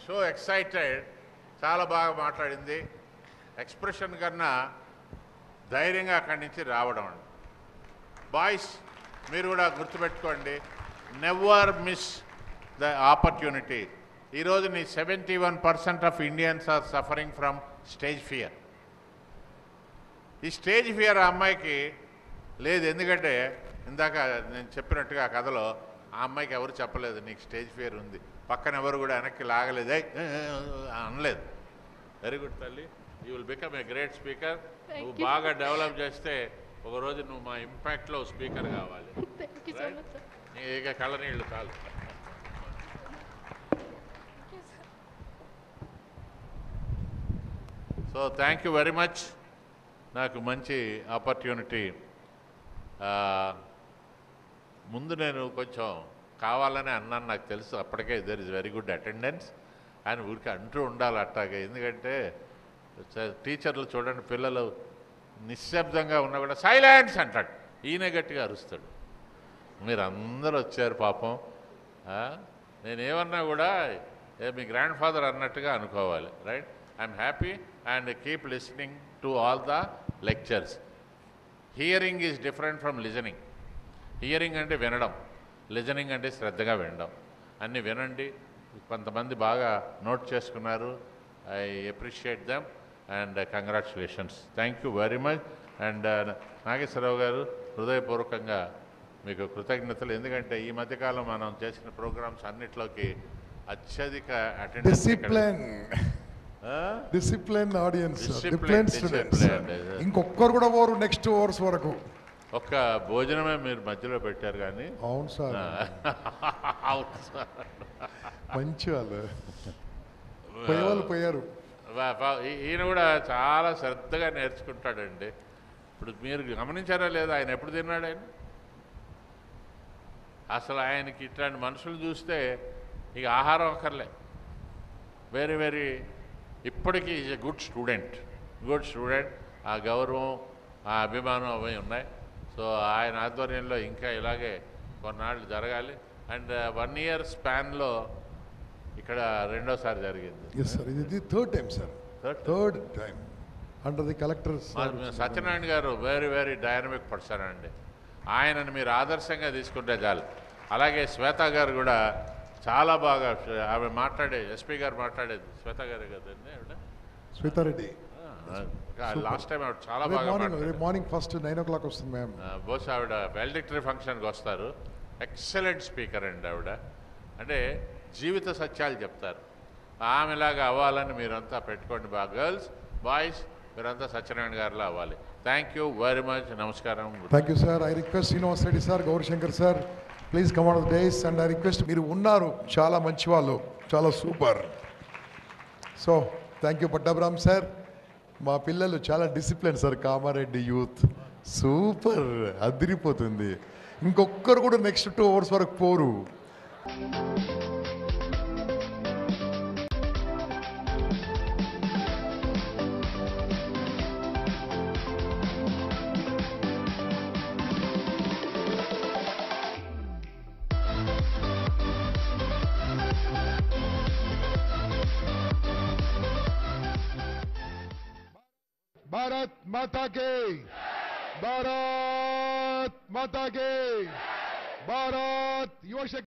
[SPEAKER 3] So excited. చాలా బాగా మాట్లాడింది. Expression కన్నా ధైర్యంగా అక్కడి నుంచి రావడం అండి. బాయ్స్ మీరు కూడా గుర్తుపెట్టుకోండి, నెవర్ మిస్ ద ఆపర్చునిటీ. ఈరోజు నీ 71% of Indians are suffering from stage fear. ఈ స్టేజ్ ఫియర్ ఆ అమ్మాయికి లేదు. ఎందుకంటే ఇందాక నేను చెప్పినట్టుగా ఆ కథలో ఆ అమ్మాయికి ఎవరు చెప్పలేదు నీకు స్టేజ్ ఫియర్ ఉంది. పక్కన ఎవరు కూడా వెనక్కి లాగలేదు, అనలేదు. వెరీ గుడ్ తల్లి. You will become a great speaker. నువ్వు బాగా డెవలప్ చేస్తే ఒకరోజు నువ్వు మా ఇంపాక్ట్లో స్పీకర్ కావాలి.
[SPEAKER 4] Thank you so much, sir.
[SPEAKER 3] ఇక కళ్ళ నీళ్ళు చాలు. So thank you very much. నాకు మంచి ఆపర్చునిటీ. ముందు నేను కొంచెం కావాలని అన్నాను, నాకు తెలుసు అప్పటికే there is very good attendance అని ఊరికి అంటూ ఉండాలి అట్టాగే. ఎందుకంటే టీచర్లు చూడండి, పిల్లలు నిశ్శబ్దంగా ఉన్నా కూడా సైలెన్స్ అంటాడు, ఈయన గట్టిగా అరుస్తాడు. మీరు అందరూ వచ్చారు పాపం. నేనేమన్నా కూడా మీ గ్రాండ్ ఫాదర్ అన్నట్టుగా అనుకోవాలి. Right. I'm happy and keep listening to all the lectures. Hearing is different from listening. Hearing అంటే వినడం, లిజనింగ్ అంటే శ్రద్ధగా వినడం. అన్నీ వినండి. కొంతమంది బాగా నోట్ చేసుకున్నారు. I appreciate them and congratulations. Thank you very much. And Nageswararao గారు హృదయపూర్వకంగా మీకు కృతజ్ఞతలు. ఎందుకంటే ఈ మధ్యకాలం మనం చేసిన ప్రోగ్రామ్స్ అన్నిట్లోకి అత్యధిక attendance.
[SPEAKER 5] Discipline audience, discipline students. ఇంకొకరు కూడా పోరు నెక్స్ట్ అవర్స్ వరకు.
[SPEAKER 3] ఒక్క భోజనమే మీరు మధ్యలో పెట్టారు కానీ.
[SPEAKER 5] అవును సార్,
[SPEAKER 3] అవును సార్,
[SPEAKER 5] మంచి వాళ్ళు పోయేవాళ్ళు పోయారు.
[SPEAKER 3] ఈయన కూడా చాలా శ్రద్ధగా నేర్చుకుంటాడండి. ఇప్పుడు మీరు గమనించారా లేదా, ఆయన ఎప్పుడు తిన్నాడు ఆయన? అసలు ఆయనకి ఇట్లాంటి మనుషులు చూస్తే ఇక ఆహారం అక్కర్లే. వెరీ వెరీ ఇప్పటికీ ఈజ్ ఎ గుడ్ స్టూడెంట్. ఆ గౌరవం, ఆ అభిమానం అవి ఉన్నాయి. సో ఆయన ఆధ్వర్యంలో ఇంకా ఇలాగే కొన్నాళ్ళు జరగాలి. అండ్ 1 year స్పాన్లో ఇక్కడ రెండోసారి జరిగింది.
[SPEAKER 5] ఇది third time sir, third time under the collector.
[SPEAKER 3] Satyanarayana గారు వెరీ వెరీ డైనమిక్ పర్సన్ అండి. ఆయనను మీరు ఆదర్శంగా తీసుకుంటే చాలు. అలాగే శ్వేత గారు కూడా చాలా బాగా, ఆమె ఎస్పీ గారు మాట్లాడేది శ్వేత గారు కదండి ఆవిడ,
[SPEAKER 5] శ్వేతారెడ్డి.
[SPEAKER 3] లాస్ట్ టైం ఆవిడ చాలా బాగా
[SPEAKER 5] మార్నింగ్ ఫస్ట్ 9 o'clock వస్తుంది మ్యామ్.
[SPEAKER 3] బహుశా ఆవిడ వెల్డిక్టరీ ఫంక్షన్కి వస్తారు. ఎక్సలెంట్ స్పీకర్ అండి ఆవిడ. అంటే జీవిత సత్యాలు చెప్తారు. ఆమెలాగా అవ్వాలని మీరంతా పెట్టుకోండి. బాగా గర్ల్స్, బాయ్స్ మీరంతా సత్యనారాయణ గారిలో అవ్వాలి. Thank you very much. నమస్కారం.
[SPEAKER 5] Thank you sir. I request Srinivas Reddy sir, Gowrishankar sir, please come on the dais. And I request, మీరు ఉన్నారు చాలా మంచి వాళ్ళు, చాలా super. So thank you Pattabhiram sir. మా పిల్లలు చాలా discipline sir. Kamareddy youth super, అదిరిపోతుంది. ఇంకొక్కరు కూడా నెక్స్ట్ 2 hours వరకు పోరు. భారత్ మాతా కే, భారత్ మాతా కే, భారత్ యువశక్తి.